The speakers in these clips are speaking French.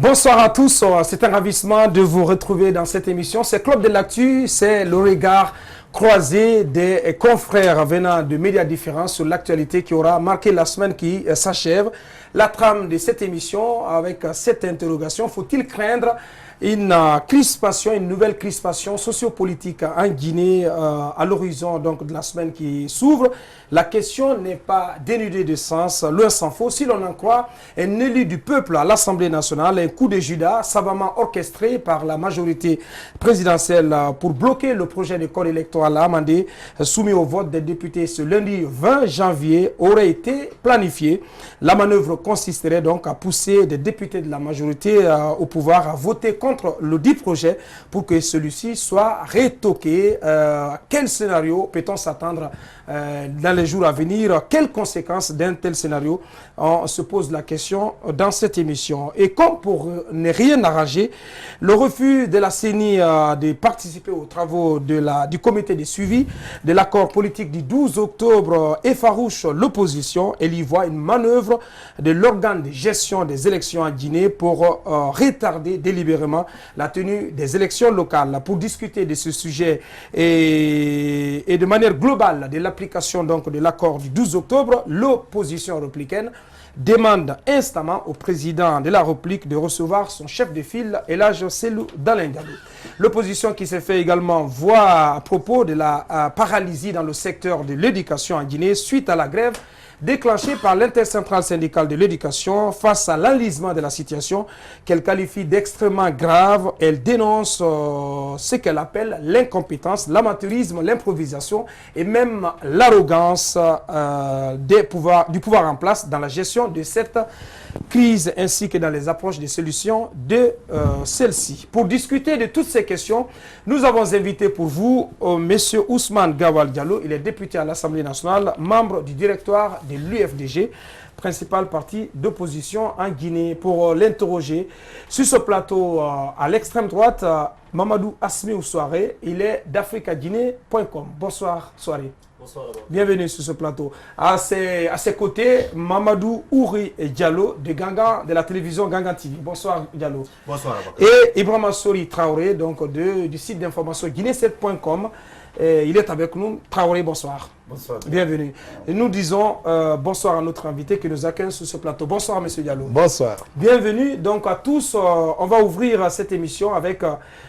Bonsoir à tous, c'est un ravissement de vous retrouver dans cette émission. C'est Club de l'Actu, c'est le regard croisé des confrères venant de médias différents sur l'actualité qui aura marqué la semaine qui s'achève. La trame de cette émission avec cette interrogation, faut-il craindre une crispation, une nouvelle crispation sociopolitique en Guinée à l'horizon donc de la semaine qui s'ouvre? La question n'est pas dénudée de sens, loin s'en faut. Si l'on en croit, un élu du peuple à l'Assemblée nationale, un coup de Judas savamment orchestré par la majorité présidentielle pour bloquer le projet de code électoral amendé soumis au vote des députés ce lundi 20 janvier aurait été planifié. La manœuvre consisterait donc à pousser des députés de la majorité au pouvoir à voter contre le dit projet pour que celui-ci soit rétoqué. Quel scénario peut-on s'attendre dans les jours à venir? Quelles conséquences d'un tel scénario? On se pose la question dans cette émission. Et comme pour ne rien arranger, le refus de la CENI de participer aux travaux du comité de suivi de l'accord politique du 12 octobre effarouche l'opposition. Elle y voit une manœuvre de l'organe de gestion des élections en Guinée pour retarder délibérément la tenue des élections locales. Pour discuter de ce sujet et de manière globale de l'application donc de l'accord du 12 octobre, l'opposition républicaine demande instamment au président de la République de recevoir son chef de file, Elhadji Cellou Dalein Diallo. L'opposition qui s'est fait également voir à propos de la paralysie dans le secteur de l'éducation en Guinée suite à la grève déclenchée par l'intercentrale syndicale de l'éducation face à l'enlisement de la situation qu'elle qualifie d'extrêmement grave. Elle dénonce ce qu'elle appelle l'incompétence, l'amateurisme, l'improvisation et même l'arrogance du pouvoir en place dans la gestion de cette crise ainsi que dans les approches des solutions de celle-ci. Pour discuter de toutes ces questions, nous avons invité pour vous M. Ousmane Gawal Diallo. Il est député à l'Assemblée nationale, membre du directoire de l'UFDG, principal parti d'opposition en Guinée. Pour l'interroger sur ce plateau à l'extrême droite, Mamadou Asmi Soare, il est d'africaguinée.com. Bonsoir Soare. Bonsoir. Bienvenue sur ce plateau. À ses côtés, Mamadou Ouri Diallo de la télévision Gangan TV. Bonsoir Diallo. Bonsoir. Et Ibrahima Sori Traoré, donc du site d'information guinée7.com. Il est avec nous. Traoré, bonsoir. Bonsoir. Bienvenue. Et nous disons bonsoir à notre invité qui nous accueille sur ce plateau. Bonsoir, Monsieur Diallo. Bonsoir. Bienvenue donc à tous. On va ouvrir cette émission avec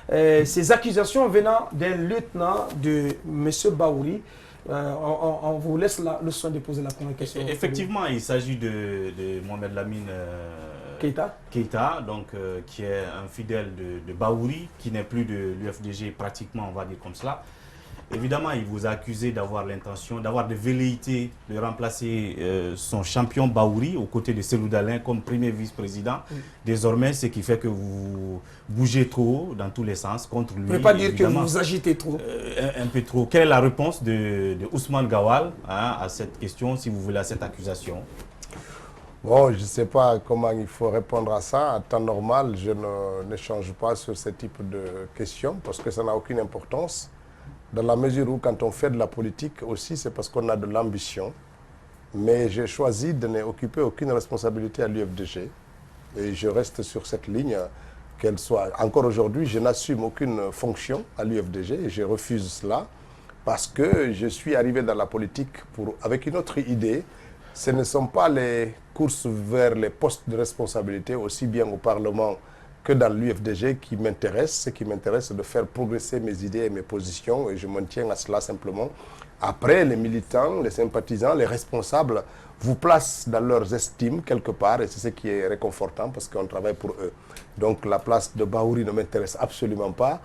ces accusations venant d'un lieutenant de Monsieur Baouri. On vous laisse le soin de poser la première question. Effectivement, il s'agit de Mohamed Lamine Keïta, donc, qui est un fidèle de Baouri, qui n'est plus de l'UFDG pratiquement, on va dire comme cela. Évidemment, il vous a accusé d'avoir l'intention, d'avoir des velléités de remplacer son champion Baouri aux côtés de Cellou Dalein comme premier vice-président. Oui. Désormais, ce qui fait que vous bougez trop dans tous les sens contre lui. Vous ne pouvez pas dire que vous vous agitez trop. Un peu trop. Quelle est la réponse de Ousmane Gawal à cette question, si vous voulez, à cette accusation? Bon, je ne sais pas comment il faut répondre à ça. À temps normal, je n'échange pas sur ce type de questions parce que ça n'a aucune importance. Dans la mesure où, quand on fait de la politique aussi, c'est parce qu'on a de l'ambition. Mais j'ai choisi de n'occuper aucune responsabilité à l'UFDG. Et je reste sur cette ligne, qu'elle soit. Encore aujourd'hui, je n'assume aucune fonction à l'UFDG et je refuse cela parce que je suis arrivé dans la politique avec une autre idée. Ce ne sont pas les courses vers les postes de responsabilité, aussi bien au Parlement que dans l'UFDG qui m'intéresse. Ce qui m'intéresse, c'est de faire progresser mes idées et mes positions et je m'en tiens à cela simplement. Après, les militants, les sympathisants, les responsables vous placent dans leurs estimes quelque part et c'est ce qui est réconfortant parce qu'on travaille pour eux. Donc la place de Baouri ne m'intéresse absolument pas.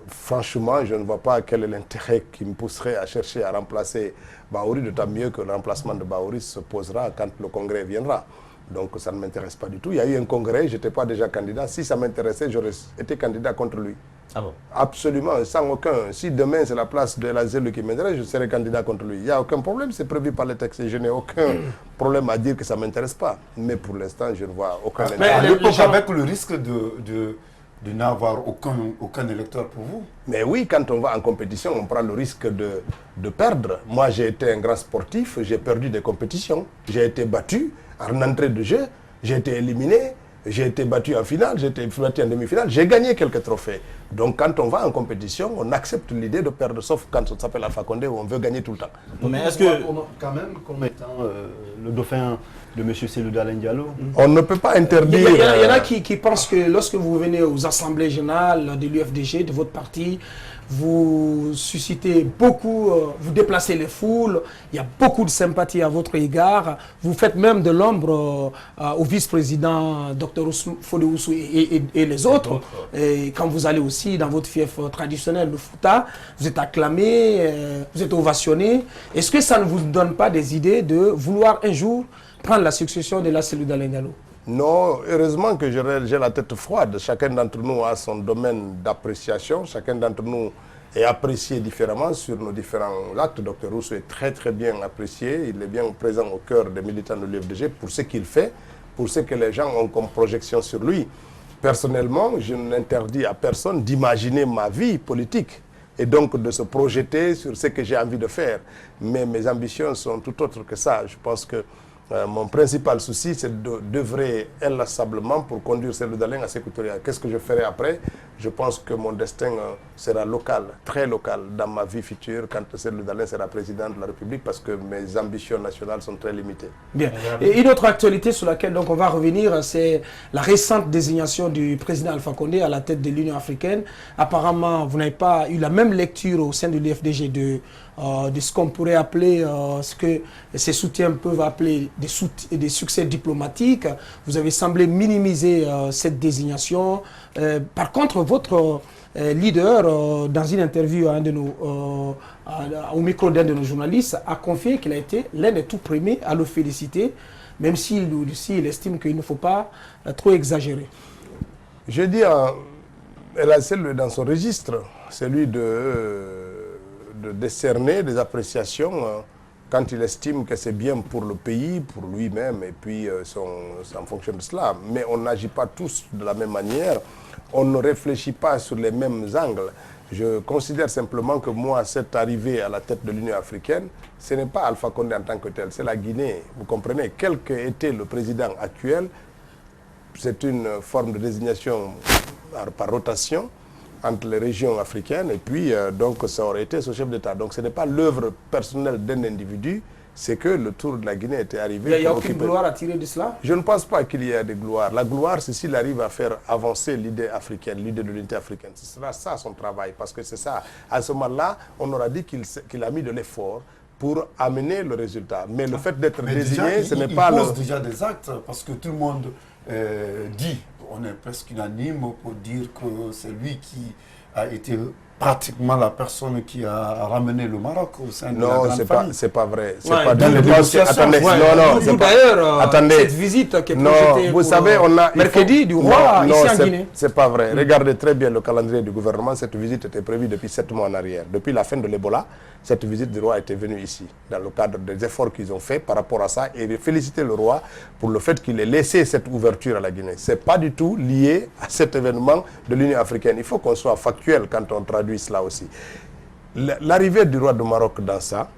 Franchement, je ne vois pas quel est l'intérêt qui me pousserait à chercher à remplacer Baouri, d'autant mieux que le remplacement de Baouri se posera quand le congrès viendra. Donc ça ne m'intéresse pas du tout. Il y a eu un congrès, je n'étais pas déjà candidat. Si ça m'intéressait, j'aurais été candidat contre lui. Ah bon? Absolument, sans aucun. Si demain c'est la place de Elhadji Cellou qui m'intéresse, je serai candidat contre lui. Il n'y a aucun problème, c'est prévu par les textes. Je n'ai aucun problème à dire que ça ne m'intéresse pas. Mais pour l'instant, je ne vois aucun intérêt. Mais à l'époque, avec le risque de n'avoir aucun électeur pour vous. Mais oui, quand on va en compétition, on prend le risque de perdre. Moi, j'ai été un grand sportif, j'ai perdu des compétitions. J'ai été battu en entrée de jeu, j'ai été éliminé. J'ai été battu en finale, j'ai été battu en demi-finale, j'ai gagné quelques trophées. Donc quand on va en compétition, on accepte l'idée de perdre, sauf quand on s'appelle Alpha Condé où on veut gagner tout le temps. Mais est-ce que... Quand même, comme étant le dauphin de M. Cellou Dalein Diallo. On ne peut pas interdire... Il y en a qui pensent que lorsque vous venez aux assemblées générales de l'UFDG, de votre parti, vous suscitez beaucoup, vous déplacez les foules, il y a beaucoup de sympathie à votre égard, vous faites même de l'ombre au vice-président Dr Fodé Oussou et les autres. Et quand vous allez aussi dans votre fief traditionnel, le Fouta, vous êtes acclamé, vous êtes ovationné. Est-ce que ça ne vous donne pas des idées de vouloir un jour prendre la succession de la Cellou Dalein Diallo? Non, heureusement que j'ai la tête froide. Chacun d'entre nous a son domaine d'appréciation. Chacun d'entre nous est apprécié différemment sur nos différents actes. Dr Oussou est très très bien apprécié. Il est bien présent au cœur des militants de l'UFDG pour ce qu'il fait, pour ce que les gens ont comme projection sur lui. Personnellement, je n'interdis à personne d'imaginer ma vie politique et donc de se projeter sur ce que j'ai envie de faire. Mais mes ambitions sont tout autres que ça. Je pense que mon principal souci, c'est d'œuvrer inlassablement pour conduire Cellou Dalein à Sékou-Touré. Qu'est-ce que je ferai après? Je pense que mon destin sera local, très local dans ma vie future quand Cellou Dalein sera président de la République parce que mes ambitions nationales sont très limitées. Bien. Et une autre actualité sur laquelle donc, on va revenir, c'est la récente désignation du président Alpha Condé à la tête de l'Union africaine. Apparemment, vous n'avez pas eu la même lecture au sein de l'UFDG de ce qu'on pourrait appeler, ce que ces soutiens peuvent appeler des succès diplomatiques. Vous avez semblé minimiser cette désignation. Par contre, votre leader, dans une interview au micro d'un de nos journalistes, a confié qu'il a été l'un des tout premiers à le féliciter, même s'il estime qu'il ne faut pas trop exagérer. Je dis, elle a celle dans son registre, celui de décerner des appréciations quand il estime que c'est bien pour le pays, pour lui-même, et puis ça en fonction de cela. Mais on n'agit pas tous de la même manière, on ne réfléchit pas sur les mêmes angles. Je considère simplement que moi, cette arrivée à la tête de l'Union africaine, ce n'est pas Alpha Condé en tant que tel, c'est la Guinée. Vous comprenez, quel qu'était le président actuel, c'est une forme de désignation par rotation entre les régions africaines et puis donc ça aurait été ce chef d'État. Donc ce n'est pas l'œuvre personnelle d'un individu, c'est que le tour de la Guinée était arrivé. Il n'y a aucune gloire à tirer de cela? Je ne pense pas qu'il y ait de gloire. La gloire, c'est s'il arrive à faire avancer l'idée africaine, l'idée de l'unité africaine. Ce sera ça son travail, parce que c'est ça. À ce moment-là, on aura dit qu'il a mis de l'effort pour amener le résultat. Mais le fait d'être désigné, ce n'est pas il pose déjà des actes, parce que tout le monde dit, on est presque unanime pour dire que c'est lui qui a été pratiquement la personne qui a ramené le Maroc au sein de la grande famille. Non, c'est pas vrai. C'est ouais, pas dans les négociations. Attendez, non, d'ailleurs, attendez. Cette visite qui est projetée vous savez, on a mercredi du roi ici en Guinée. C'est pas vrai. Regardez très bien le calendrier du gouvernement. Cette visite était prévue depuis 7 mois en arrière. Depuis la fin de l'Ebola, cette visite du roi était venue ici, dans le cadre des efforts qu'ils ont fait par rapport à ça, et de féliciter le roi pour le fait qu'il ait laissé cette ouverture à la Guinée. Ce n'est pas du tout lié à cet événement de l'Union africaine. Il faut qu'on soit factuel quand on traduit cela aussi. L'arrivée du roi du Maroc dans ça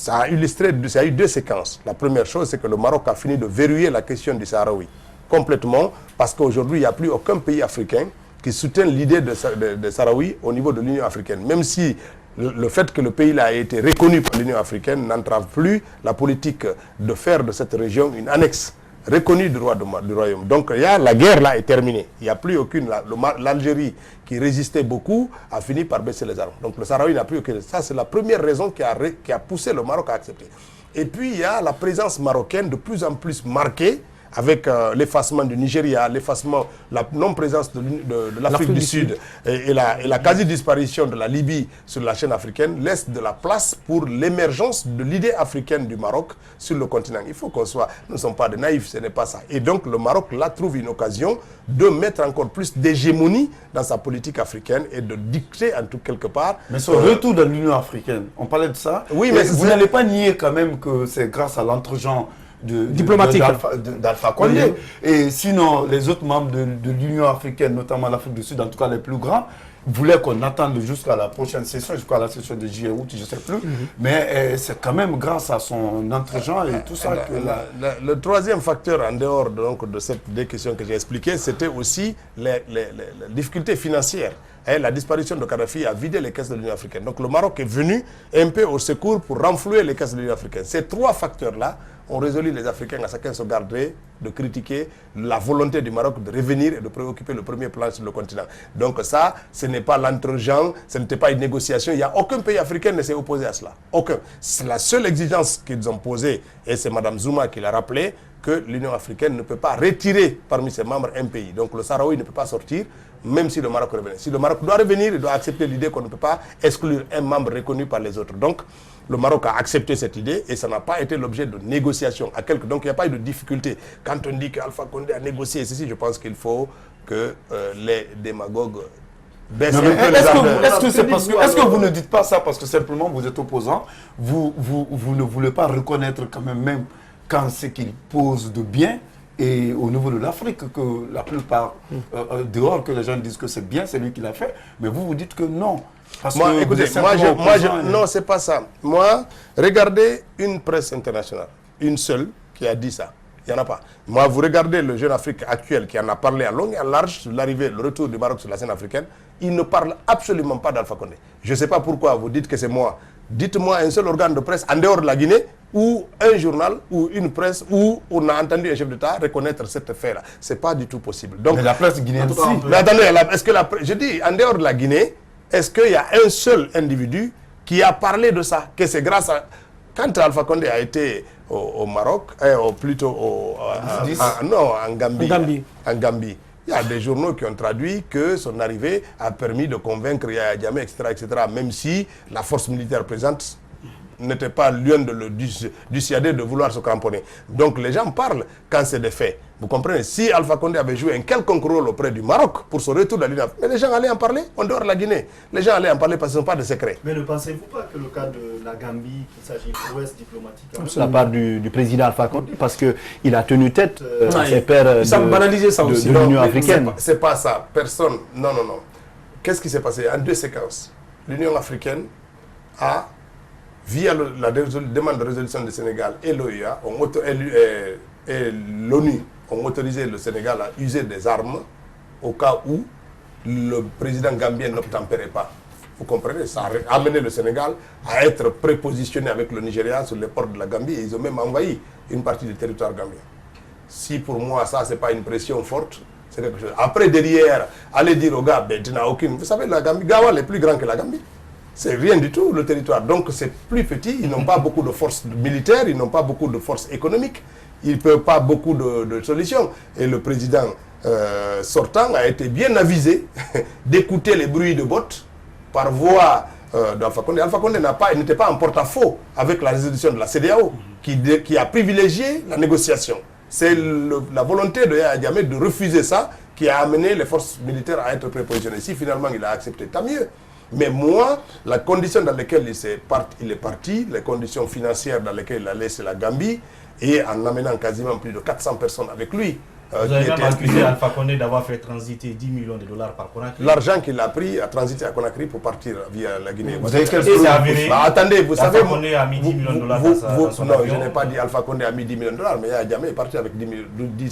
a illustré, ça a eu 2 séquences. La première chose, c'est que le Maroc a fini de verrouiller la question du Sahraoui complètement, parce qu'aujourd'hui, il n'y a plus aucun pays africain qui soutient l'idée de Sahraoui au niveau de l'Union africaine, même si le fait que le pays-là ait été reconnu par l'Union africaine n'entrave plus la politique de faire de cette région une annexe reconnue du royaume. Donc la guerre là est terminée. Il n'y a plus aucune... L'Algérie, qui résistait beaucoup, a fini par baisser les armes. Donc le Sahraoui n'a plus aucune... Ça, c'est la première raison qui a poussé le Maroc à accepter. Et puis il y a la présence marocaine de plus en plus marquée, avec l'effacement du Nigeria, l'effacement, la non-présence de l'Afrique du Sud et la quasi-disparition de la Libye sur la chaîne africaine, laisse de la place pour l'émergence de l'idée africaine du Maroc sur le continent. Il faut qu'on soit... Nous ne sommes pas des naïfs, ce n'est pas ça. Et donc le Maroc, là, trouve une occasion de mettre encore plus d'hégémonie dans sa politique africaine et de dicter en tout quelque part... Mais ce retour de l'Union africaine, on parlait de ça. Oui, mais vous n'allez pas nier quand même que c'est grâce à l'entregent diplomatique d'Alpha Condé. Et sinon, les autres membres de l'Union africaine, notamment l'Afrique du Sud, en tout cas les plus grands, voulaient qu'on attende jusqu'à la prochaine session, jusqu'à la session de juillet août, je ne sais plus. Mais c'est quand même grâce à son entre-gens et tout ça que... Le troisième facteur, en dehors donc, de ces deux questions que j'ai expliquées, c'était aussi les difficultés financières. La disparition de Kadhafi a vidé les caisses de l'Union africaine. Donc le Maroc est venu un peu au secours pour renflouer les caisses de l'Union africaine. Ces trois facteurs-là ont résolu les Africains à chacun se garder de critiquer la volonté du Maroc de revenir et de préoccuper le premier plan sur le continent. Donc ça, ce n'est pas l'entre-gens, ce n'était pas une négociation. Il n'y a aucun pays africain qui ne s'est opposé à cela. Aucun. C'est la seule exigence qu'ils ont posée, et c'est Mme Zuma qui l'a rappelé, que l'Union africaine ne peut pas retirer parmi ses membres un pays. Donc le Sahraoui ne peut pas sortir, même si le Maroc revenait. Si le Maroc doit revenir, il doit accepter l'idée qu'on ne peut pas exclure un membre reconnu par les autres. Donc le Maroc a accepté cette idée et ça n'a pas été l'objet de négociations. Donc il n'y a pas eu de difficulté. Quand on dit qu'Alpha Condé a négocié ceci, je pense qu'il faut que les démagogues baissent un peu les ardeurs. Est-ce que vous ne dites pas ça parce que simplement vous êtes opposant, vous ne voulez pas reconnaître quand même quand ce qu'il pose de bien, et au niveau de l'Afrique, que la plupart, dehors que les gens disent que c'est bien, c'est lui qui l'a fait, mais vous dites que non. Parce moi, que écoutez, non, c'est pas ça. Moi, regardez une presse internationale, une seule, qui a dit ça. Il n'y en a pas. Moi, vous regardez le Jeune Afrique actuel qui en a parlé à long et à large sur l'arrivée, le retour du Maroc sur la scène africaine. Il ne parle absolument pas d'Alpha Condé. Je ne sais pas pourquoi vous dites que c'est moi. Dites-moi un seul organe de presse en dehors de la Guinée ou un journal ou une presse où on a entendu un chef d'État reconnaître cette fait-là. Ce n'est pas du tout possible. Donc, mais la presse guinéenne aussi. Mais attendez, est-ce que je dis en dehors de la Guinée, est-ce qu'il y a un seul individu qui a parlé de ça? Que c'est grâce à... Quand Alpha Condé a été au Maroc, plutôt en Gambie. En Gambie. Il y a des journaux qui ont traduit que son arrivée a permis de convaincre Yahya Jammeh, etc., même si la force militaire présente n'était pas loin de dissuader de vouloir se cramponner. Donc les gens parlent quand c'est des faits. Vous comprenez? Si Alpha Condé avait joué un quelconque rôle auprès du Maroc pour son retour de l'Union africaine, mais les gens allaient en parler en dehors de la Guinée. Les gens allaient en parler parce qu'ils n'ont pas de secret. Mais ne pensez-vous pas que le cas de la Gambie, qu'il s'agit de prouesse diplomatique de la part du président Alpha Condé, parce qu'il a tenu tête à ses pairs de l'Union africaine. C'est pas ça. Personne. Non. Qu'est-ce qui s'est passé? En deux séquences. L'Union africaine a, via la demande de résolution du Sénégal et l'OUA, et l'ONU ont autorisé le Sénégal à user des armes au cas où le président gambien n'obtempérait pas. Vous comprenez? Ça a amené le Sénégal à être prépositionné avec le Nigeria sur les ports de la Gambie et ils ont même envahi une partie du territoire gambien. Si pour moi ça c'est pas une pression forte, c'est quelque chose. Après derrière, aller dire aux gars, ben, tu n'as aucune... Vous savez, la Gambie, Gawal est plus grand que la Gambie. C'est rien du tout le territoire. Donc c'est plus petit, ils n'ont pas beaucoup de forces militaires, ils n'ont pas beaucoup de forces économiques. Il ne peut pas beaucoup de solutions. Et le président sortant a été bien avisé d'écouter les bruits de bottes par voie d'Alpha Condé. Alpha Condé n'était pas en porte-à-faux avec la résolution de la CEDEAO qui a privilégié la négociation. C'est la volonté de Yahya Jammeh de refuser ça qui a amené les forces militaires à être prépositionnées. Si finalement il a accepté, tant mieux. Mais moi, la condition dans laquelle il est parti, les conditions financières dans lesquelles il a laissé la Gambie, et en amenant quasiment plus de 400 personnes avec lui. Vous avez même accusé Alpha Condé d'avoir fait transiter 10 millions de dollars par Conakry. L'argent qu'il a pris a transité à Conakry pour partir via la Guinée. Vous avez quel preuve? Attendez, vous savez... Alpha Condé a mis 10 millions de dollars dans son avion. Non, je n'ai pas dit Alpha Condé a mis 10 millions de dollars, mais Yahya Jammeh est parti avec 10 millions.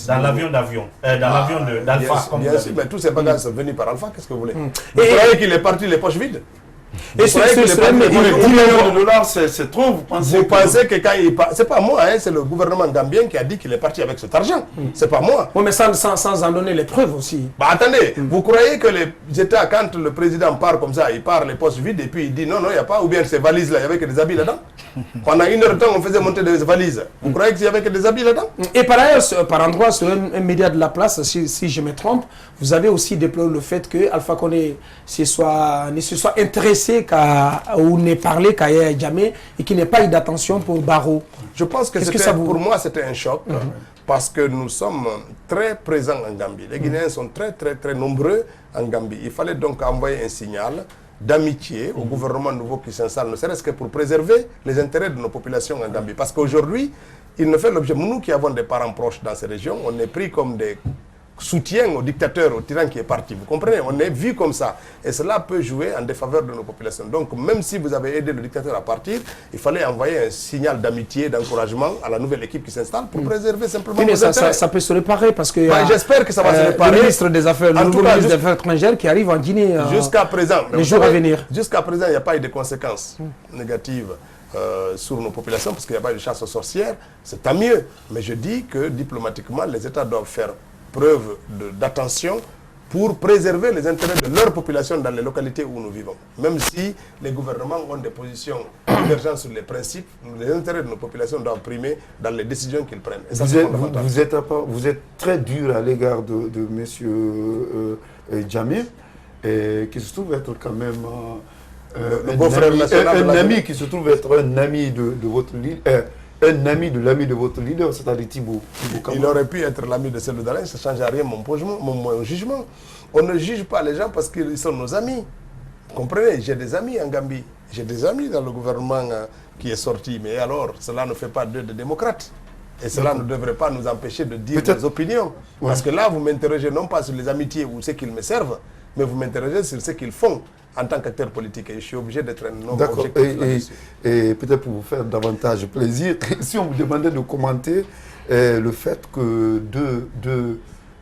Dans l'avion d'Alpha. Bien sûr, mais tous ces bagages sont venus par Alpha, qu'est-ce que vous voulez? Vous croyez qu'il est parti les poches vides? Et c'est 10 millions de dollars, c'est trop, vous pensez que quand il part... C'est pas moi, hein, c'est le gouvernement gambien qui a dit qu'il est parti avec cet argent. C'est pas moi. Oui, mais sans en donner les preuves aussi. Bah attendez, vous croyez que les États, quand le président part comme ça, il part les poches vides et puis il dit non, il n'y a pas, ou bien ces valises-là, il n'y avait que des habits là-dedans. Pendant une heure de temps, on faisait monter des valises. Vous croyez qu'il n'y avait que des habits là-dedans? Et par ailleurs, par endroit, sur un média de la place, si je me trompe, vous avez aussi déploré le fait que Alpha Condé ne se soit intéressé ou n'ait parlé qu'à Yahya Jammeh et qu'il n'ait pas eu d'attention pour Barrow. Je pense que, pour moi, c'était un choc parce que nous sommes très présents en Gambie. Les Guinéens sont très, très, très nombreux en Gambie. Il fallait donc envoyer un signal d'amitié au gouvernement nouveau qui s'installe, ne serait-ce que pour préserver les intérêts de nos populations en Gambie. Parce qu'aujourd'hui, il ne fait l'objet. Nous qui avons des parents proches dans ces régions, on est pris comme des soutiens au dictateur, au tyran qui est parti. Vous comprenez? On est vu comme ça. Et cela peut jouer en défaveur de nos populations. Donc, même si vous avez aidé le dictateur à partir, il fallait envoyer un signal d'amitié, d'encouragement à la nouvelle équipe qui s'installe pour préserver simplement nos intérêts. Ça peut se réparer parce que j'espère que ça va se réparer. Le ministre des Affaires, le nouveau ministre des Affaires étrangères qui arrive en Guinée jusqu'à présent, les jours à venir. Jusqu'à présent, il n'y a pas eu de conséquences négatives sur nos populations parce qu'il n'y a pas eu de chasse aux sorcières. C'est tant mieux. Mais je dis que diplomatiquement, les États doivent faire preuve d'attention pour préserver les intérêts de leur population dans les localités où nous vivons. Même si les gouvernements ont des positions divergentes sur les principes, les intérêts de nos populations doivent primer dans les décisions qu'ils prennent. Et ça, vous êtes très dur à l'égard de M. Djamé, qui se trouve être quand même un ami qui se trouve être un ami de votre leader. Un ami de l'ami de votre leader, c'est-à-dire Thibaut Camara. Il aurait pu être l'ami de Cellou Dalein, ça ne change rien mon jugement. On ne juge pas les gens parce qu'ils sont nos amis. Vous comprenez? J'ai des amis en Gambie, j'ai des amis dans le gouvernement qui est sorti. Mais alors, cela ne fait pas d'eux de démocrates. Et cela ne devrait pas nous empêcher de dire des opinions. Ouais. Parce que là, vous m'interrogez non pas sur les amitiés ou ce qu'ils me servent, mais vous m'interrogez sur ce qu'ils font en tant qu'acteur politique. Et je suis obligé d'être un homme objectif. Et peut-être pour vous faire davantage plaisir, si on vous demandait de commenter le fait que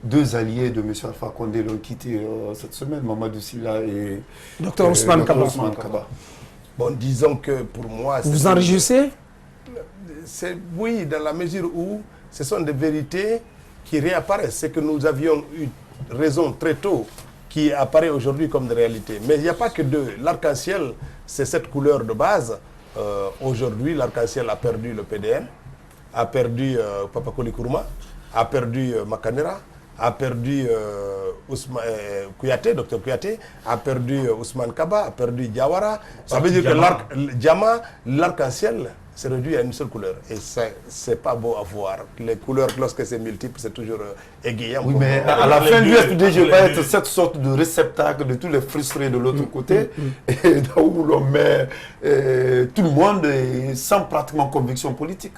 deux alliés de M. Alpha Condé l'ont quitté cette semaine, Mamadou Sylla et Dr Ousmane Kaba. Bon, disons que pour moi... Vous en réjouissez? Oui, dans la mesure où ce sont des vérités qui réapparaissent. C'est que nous avions eu raison très tôt, qui apparaît aujourd'hui comme de réalité. Mais il n'y a pas que deux. L'arc-en-ciel, c'est cette couleur de base. Aujourd'hui, l'arc-en-ciel a perdu le PDM, a perdu Papakoli Kourma, a perdu Makanera, a perdu Kouyaté, Dr Kouyaté, a perdu Ousmane Kaba, a perdu Diawara. Ça veut dire que l'arc-en-ciel se réduit à une seule couleur. Et c'est pas beau à voir. Les couleurs, lorsque c'est multiple, c'est toujours égayant. Oui, mais à la fin, l'UFDG va être cette sorte de réceptacle de tous les frustrés de l'autre côté. Et là où l'on met tout le monde sans pratiquement conviction politique.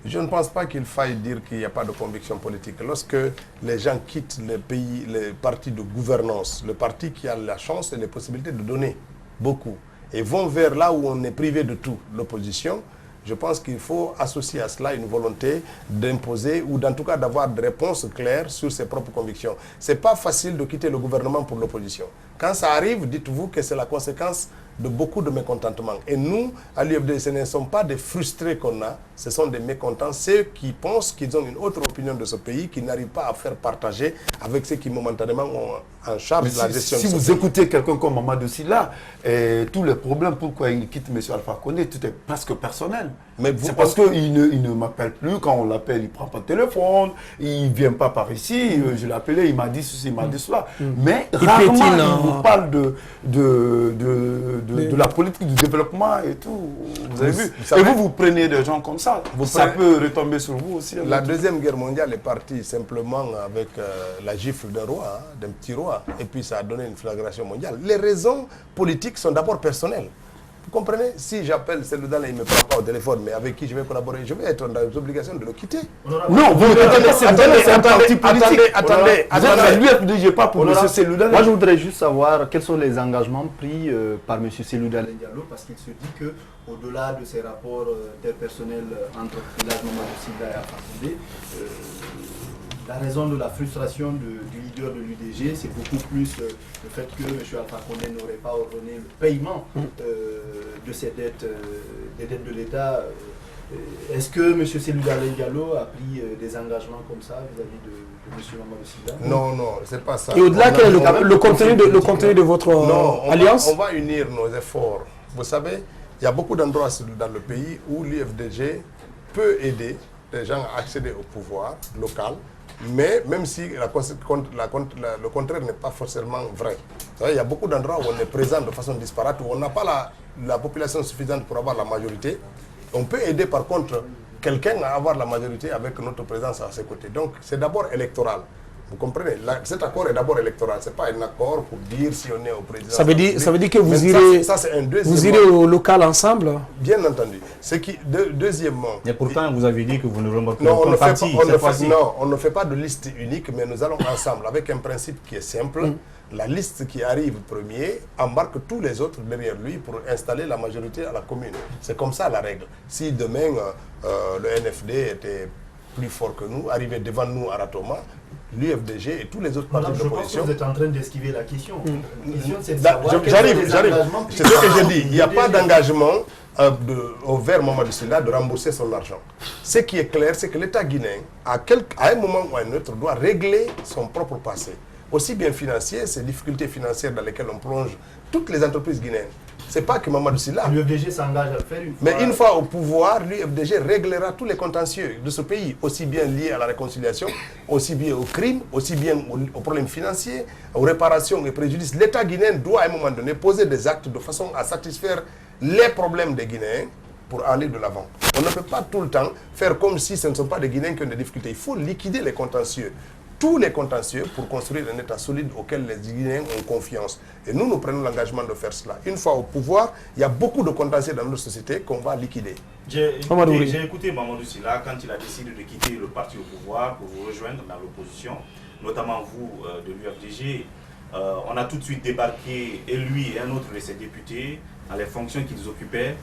Je ne pense pas qu'il faille dire qu'il n'y a pas de conviction politique. Lorsque les gens quittent les pays, les partis de gouvernance, le parti qui a la chance et les possibilités de donner beaucoup, et vont vers là où on est privé de tout, l'opposition, je pense qu'il faut associer à cela une volonté d'imposer ou en tout cas d'avoir des réponses claires sur ses propres convictions. Ce n'est pas facile de quitter le gouvernement pour l'opposition. Quand ça arrive, dites-vous que c'est la conséquence de beaucoup de mécontentements. Et nous, à l'UFD, ce ne sont pas des frustrés qu'on a, ce sont des mécontents, ceux qui pensent qu'ils ont une autre opinion de ce pays, qui n'arrivent pas à faire partager avec ceux qui momentanément ont en charge la gestion de ce pays. Si vous écoutez quelqu'un comme Mamadou Sylla, tous les problèmes, pourquoi il quitte M. Alpha Condé, tout est presque personnel. C'est parce qu'il ne m'appelle plus, quand on l'appelle, il ne prend pas de téléphone, il ne vient pas par ici, je l'ai appelé, il m'a dit ceci, il m'a dit cela. Mais rarement, il vous parle de la politique du développement et tout. Vous avez vu. Et vous prenez des gens comme ça. Ça peut retomber sur vous aussi. La Deuxième Guerre mondiale est partie simplement avec la gifle d'un roi, d'un petit roi. Et puis ça a donné une flagration mondiale. Les raisons politiques sont d'abord personnelles. Vous comprenez? Si j'appelle Cellou Dalein, il ne me prend pas au téléphone, mais avec qui je vais collaborer, je vais être dans les obligations de le quitter. Non, vous attendez. L'UFDG pas pour M. Cellou Dalein. Moi, je voudrais juste savoir quels sont les engagements pris par M. Cellou Dalein Diallo, parce qu'il se dit que au-delà de ces rapports interpersonnels entre Village Mamadou Sylla et Alpha Condé, la raison de la frustration du leader de l'UDG, c'est beaucoup plus le fait que M. Alpha Condé n'aurait pas ordonné le paiement de ses dettes, des dettes de l'État. Est-ce que M. Cellou Dalein Diallo a pris des engagements comme ça vis-à-vis de M. Mamadou Sylla? Non, c'est pas ça. Et au-delà, quel est le contenu de votre alliance? On va unir nos efforts. Vous savez, il y a beaucoup d'endroits dans le pays où l'UFDG peut aider les gens à accéder au pouvoir local. Mais même si le contraire n'est pas forcément vrai. Il y a beaucoup d'endroits où on est présent de façon disparate, où on n'a pas la population suffisante pour avoir la majorité. On peut aider par contre quelqu'un à avoir la majorité avec notre présence à ses côtés. Donc c'est d'abord électoral. Vous comprenez? Cet accord est d'abord électoral. Ce n'est pas un accord pour dire si on est au président. Ça veut dire que vous irez, vous irez au local ensemble? Bien entendu. Deuxièmement... Et pourtant, vous avez dit que vous ne remontez pas le parti. Non, on ne fait pas de liste unique, mais nous allons ensemble avec un principe qui est simple. La liste qui arrive premier embarque tous les autres derrière lui pour installer la majorité à la commune. C'est comme ça la règle. Si demain, le NFD était plus fort que nous, arrivait devant nous à Ratoma, l'UFDG et tous les autres partis de l'opposition... Je pense que vous êtes en train d'esquiver la question. J'arrive. C'est ce que je dis. Il n'y a pas d'engagement envers Mamadou Sylla de rembourser son argent. Ce qui est clair, c'est que l'État guinéen, à un moment ou à un autre, doit régler son propre passé. Aussi bien financier, ces difficultés financières dans lesquelles on plonge toutes les entreprises guinéennes. Ce n'est pas que Mamadou Sylla... L'UFDG s'engage à le faire une fois... Mais une fois au pouvoir, l'UFDG réglera tous les contentieux de ce pays, aussi bien liés à la réconciliation, aussi bien aux crimes, aussi bien aux problèmes financiers, aux réparations et préjudices. L'État guinéen doit à un moment donné poser des actes de façon à satisfaire les problèmes des Guinéens pour aller de l'avant. On ne peut pas tout le temps faire comme si ce ne sont pas des Guinéens qui ont des difficultés. Il faut liquider les contentieux. Tous les contentieux pour construire un État solide auquel les Guinéens ont confiance. Et nous prenons l'engagement de faire cela. Une fois au pouvoir, il y a beaucoup de contentieux dans notre société qu'on va liquider. J'ai écouté Mamadou Sylla quand il a décidé de quitter le parti au pouvoir pour vous rejoindre dans l'opposition, notamment vous de l'UFDG. On a tout de suite débarqué, et lui et un autre de ses députés, dans les fonctions qu'ils occupaient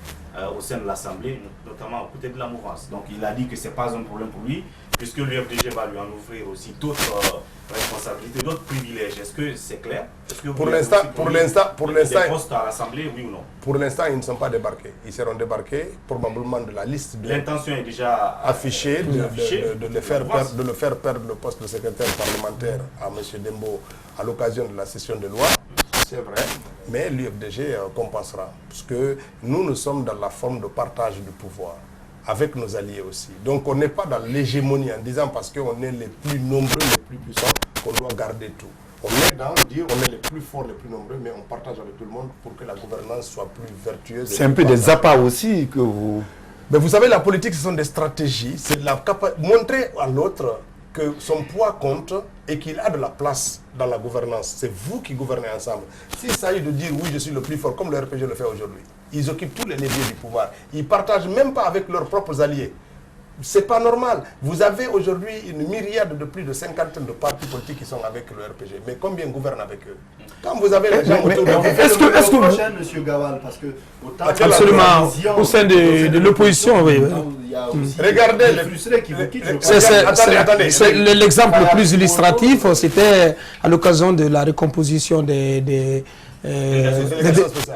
au sein de l'Assemblée, notamment aux côtés de la mouvance. Donc il a dit que ce n'est pas un problème pour lui, puisque l'UFDG va lui en offrir aussi d'autres responsabilités, d'autres privilèges. Est-ce que c'est clair? Pour l'instant, des postes à l'Assemblée, oui ou non? Pour l'instant, ils ne sont pas débarqués. Ils seront débarqués probablement de la liste. L'intention est déjà affichée de le faire perdre le poste de secrétaire parlementaire à M. Dembo à l'occasion de la session de loi. C'est vrai, mais l'UFDG compensera. Parce que nous sommes dans la forme de partage du pouvoir, avec nos alliés aussi. Donc on n'est pas dans l'hégémonie en disant parce qu'on est les plus nombreux, les plus puissants, qu'on doit garder tout. On est dans dire on est les plus forts, les plus nombreux, mais on partage avec tout le monde pour que la gouvernance soit plus vertueuse. C'est un peu des appâts aussi que vous... Mais vous savez, la politique, ce sont des stratégies. C'est montrer à l'autre que son poids compte et qu'il a de la place dans la gouvernance. C'est vous qui gouvernez ensemble. S'il s'agit de dire oui, je suis le plus fort, comme le RPG le fait aujourd'hui, ils occupent tous les leviers du pouvoir. Ils ne partagent même pas avec leurs propres alliés. C'est pas normal. Vous avez aujourd'hui une myriade de plus de 50 de partis politiques qui sont avec le RPG. Mais combien gouvernent avec eux? Quand vous avez les gens autour de vous... Est-ce que prochain, M. Gawal, parce que... Absolument. Au sein de l'opposition, oui. Regardez les frustrés qui vous quittent. L'exemple le plus illustratif, c'était à l'occasion de la recomposition des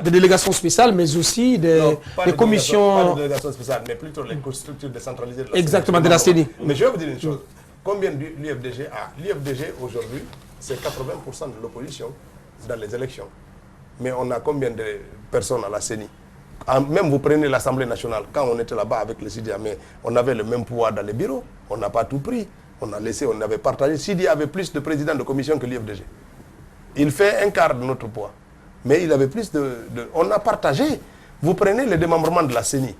délégations spéciales, mais aussi des commissions... Pas de délégations spéciales, mais plutôt les structures décentralisées. Exactement, de la CENI. Mais je vais vous dire une chose. Combien l'UFDG a? L'UFDG, aujourd'hui, c'est 80% de l'opposition dans les élections. Mais on a combien de personnes à la CENI? Même vous prenez l'Assemblée nationale, quand on était là-bas avec le Sidi Amé, on avait le même pouvoir dans les bureaux. On n'a pas tout pris. On a laissé, on avait partagé. Sidi avait plus de présidents de commission que l'UFDG. Il fait un quart de notre poids. Mais il avait plus on a partagé. Vous prenez le démembrement de la CENI.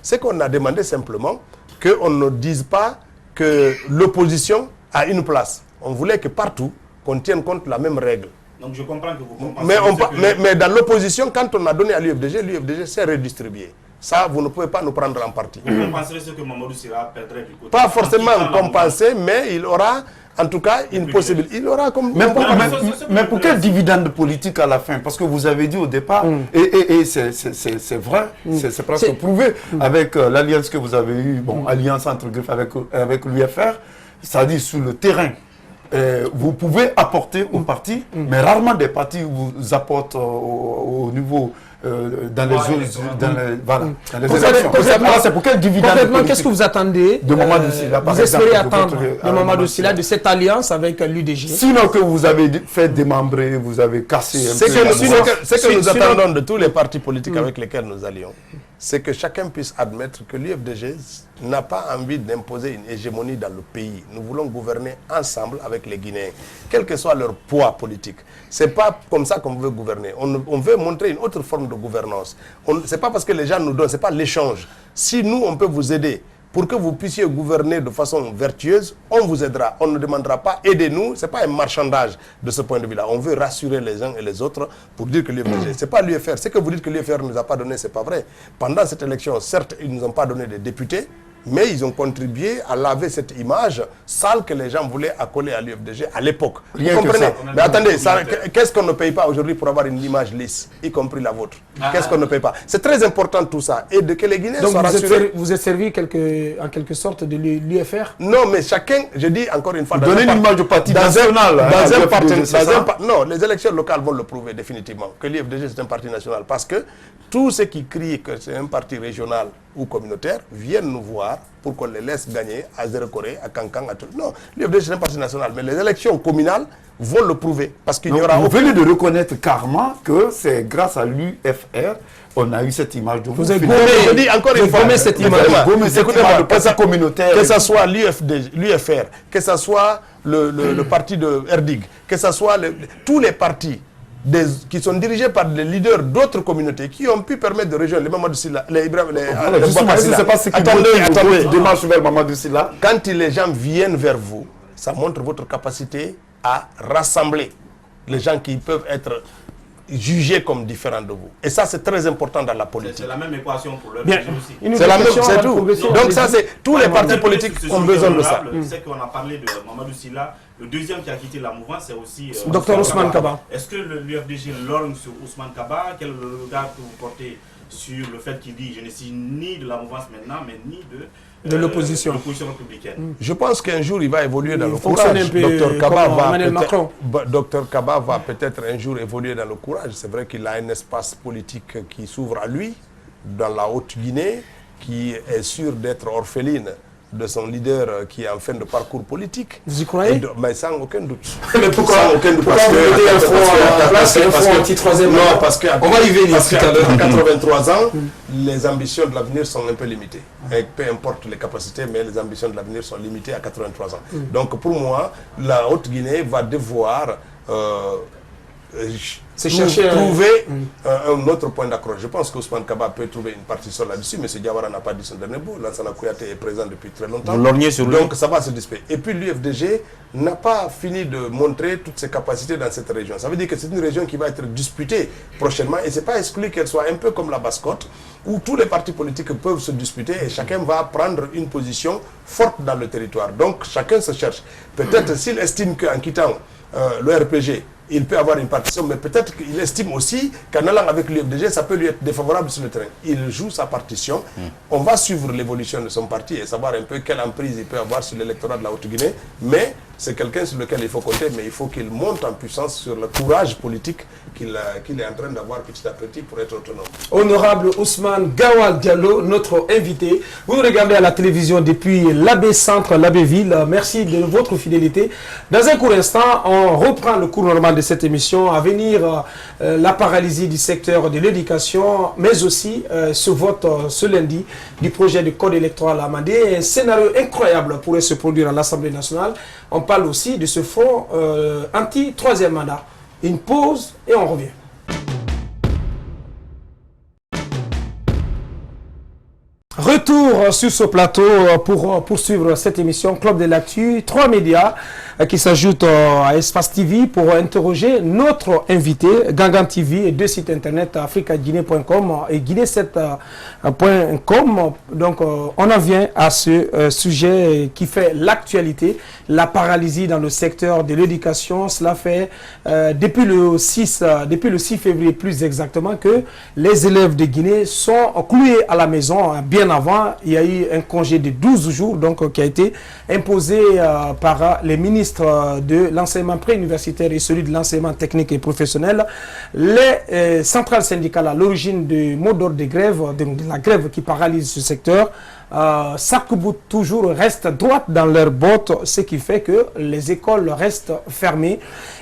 C'est qu'on a demandé simplement qu'on ne dise pas que l'opposition a une place. On voulait que partout, qu'on tienne compte de la même règle. Donc je comprends que vous comprenez. Mais dans l'opposition, quand on a donné à l'UFDG s'est redistribué. Ça, vous ne pouvez pas nous prendre en partie. Vous compensez ce que Mamadou Sylla perdrait du côté. Pas forcément compenser, mais il aura... En tout cas, une possibilité. Il aura comme... Mais pour quel dividende politique à la fin? Parce que vous avez dit au départ, et c'est vrai, c'est presque prouvé, avec l'alliance que vous avez eue, alliance entre griffes avec l'UFR, c'est-à-dire sur le terrain. Vous pouvez apporter au parti, mais rarement des partis vous apportent au niveau... dans les élections. C'est pour quel dividende? Qu'est-ce que vous attendez de Mamadou Sylla? Vous espérez attendre de Mamadou Sylla, de cette alliance avec l'UDG? Sinon que vous avez fait démembrer, vous avez cassé un peu. Ce que nous attendons de tous les partis politiques avec lesquels nous allions, c'est que chacun puisse admettre que l'UFDG n'a pas envie d'imposer une hégémonie dans le pays. Nous voulons gouverner ensemble avec les Guinéens, quel que soit leur poids politique. Ce n'est pas comme ça qu'on veut gouverner. On veut montrer une autre forme de gouvernance. Ce n'est pas parce que les gens nous donnent, ce n'est pas l'échange. Si nous, on peut vous aider pour que vous puissiez gouverner de façon vertueuse, on vous aidera. On ne demandera pas aidez-nous, ce n'est pas un marchandage de ce point de vue-là. On veut rassurer les uns et les autres pour dire que l'UFDG, ce n'est pas l'UFR. Ce que vous dites que l'UFR ne nous a pas donné, ce n'est pas vrai. Pendant cette élection, certes, ils ne nous ont pas donné des députés, mais ils ont contribué à laver cette image sale que les gens voulaient accoler à l'UFDG à l'époque. Vous comprenez? Mais attendez, qu'est-ce qu'on ne paye pas aujourd'hui pour avoir une image lisse, y compris la vôtre? Qu'est-ce qu'on ne paye pas? C'est très important tout ça. Et de que les Guinéens soient rassurés. Vous êtes servi en quelque sorte de l'UFR? Non, mais chacun, je dis encore une fois... Donner l'image du parti national. Non, les élections locales vont le prouver définitivement, que l'UFDG c'est un parti national. Parce que tous ceux qui crient que c'est un parti régional ou communautaire viennent nous voir pour qu'on les laisse gagner à Zéro-Corée, à Kankan, à tout. Non, l'UFDG c'est un parti national, mais les élections communales vont le prouver. Parce qu'il n'y aura vous venez de reconnaître carrément que c'est grâce à l'UFR on a eu cette image de vous. Vous avez gommé, encore une fois, cette image. Écoutez-moi, que ce soit l'UFR, que ce soit le parti de Erdig, que ce soit tous les partis qui sont dirigés par des leaders d'autres communautés qui ont pu permettre de rejoindre les Mamadou Sylla, les Ibrahim, Quand les gens viennent vers vous, ça montre votre capacité à rassembler les gens qui peuvent être jugés comme différents de vous. Et ça, c'est très important dans la politique. C'est la même équation pour le aussi. C'est la même, c'est tout. Donc ça, c'est tous les partis politiques ont besoin de ça. C'est qu'on a parlé de Mamadou Sylla. Le deuxième qui a quitté la mouvance, c'est aussi Dr Ousmane Kaba. Est-ce que l'UFDG lorgne sur Ousmane Kaba? Quel regard que vous portez sur le fait qu'il dit je ne suis ni de la mouvance maintenant, mais ni de l'opposition républicaine? Je pense qu'un jour, il va évoluer dans le courage. Dr Kaba va peut-être un jour évoluer dans le courage. C'est vrai qu'il a un espace politique qui s'ouvre à lui, dans la Haute-Guinée, qui est sûr d'être orpheline de son leader qui est en fin de parcours politique. Vous y croyez? Mais sans aucun doute. Mais pourquoi parce qu'on va y venir. Parce qu'à 83 ans, les ambitions de l'avenir sont un peu limitées. Et peu importe les capacités, mais les ambitions de l'avenir sont limitées à 83 ans. Donc pour moi, la Haute-Guinée va devoir trouver un autre point d'accroche. Je pense qu'Ousmane Kaba peut trouver une partition là-dessus, mais M. Diawara n'a pas dit son dernier mot. Lansana Kouyaté est présent depuis très longtemps. Donc ça va se dissiper. Et puis l'UFDG n'a pas fini de montrer toutes ses capacités dans cette région. Ça veut dire que c'est une région qui va être disputée prochainement et ce n'est pas exclu qu'elle soit un peu comme la Basse-Côte, où tous les partis politiques peuvent se disputer et chacun va prendre une position forte dans le territoire. Donc chacun se cherche. Peut-être s'il estime qu'en quittant le RPG, il peut avoir une partition, mais peut-être qu'il estime aussi qu'en allant avec l'UFDG, ça peut lui être défavorable sur le terrain. Il joue sa partition. On va suivre l'évolution de son parti et savoir un peu quelle emprise il peut avoir sur l'électorat de la Haute-Guinée. Mais c'est quelqu'un sur lequel il faut compter, mais il faut qu'il monte en puissance sur le courage politique qu'il est en train d'avoir petit à petit pour être autonome. Honorable Ousmane Gawal Diallo, notre invité. Vous nous regardez à la télévision depuis l'Abbé Centre, l'Abbé Ville. Merci de votre fidélité. Dans un court instant, on reprend le cours normal de cette émission. À venir, la paralysie du secteur de l'éducation, mais aussi ce vote ce lundi du projet de code électoral amendé. Un scénario incroyable pourrait se produire à l'Assemblée nationale. On parle aussi de ce front anti-troisième mandat. Une pause et on revient. Retour sur ce plateau pour poursuivre cette émission Club de l'actu. 3 médias qui s'ajoutent à Espace TV pour interroger notre invité, Gangan TV, et 2 sites internet, africaguinée.com et guinée7.com. Donc on en vient à ce sujet qui fait l'actualité, la paralysie dans le secteur de l'éducation. Cela fait depuis le 6 février plus exactement que les élèves de Guinée sont cloués à la maison. Bien avant, il y a eu un congé de 12 jours donc, qui a été imposé par les ministres de l'enseignement préuniversitaire et celui de l'enseignement technique et professionnel. Les centrales syndicales à l'origine du mot d'ordre de grève, de la grève qui paralyse ce secteur, s'arc-boutent toujours, restent droites dans leurs bottes, ce qui fait que les écoles restent fermées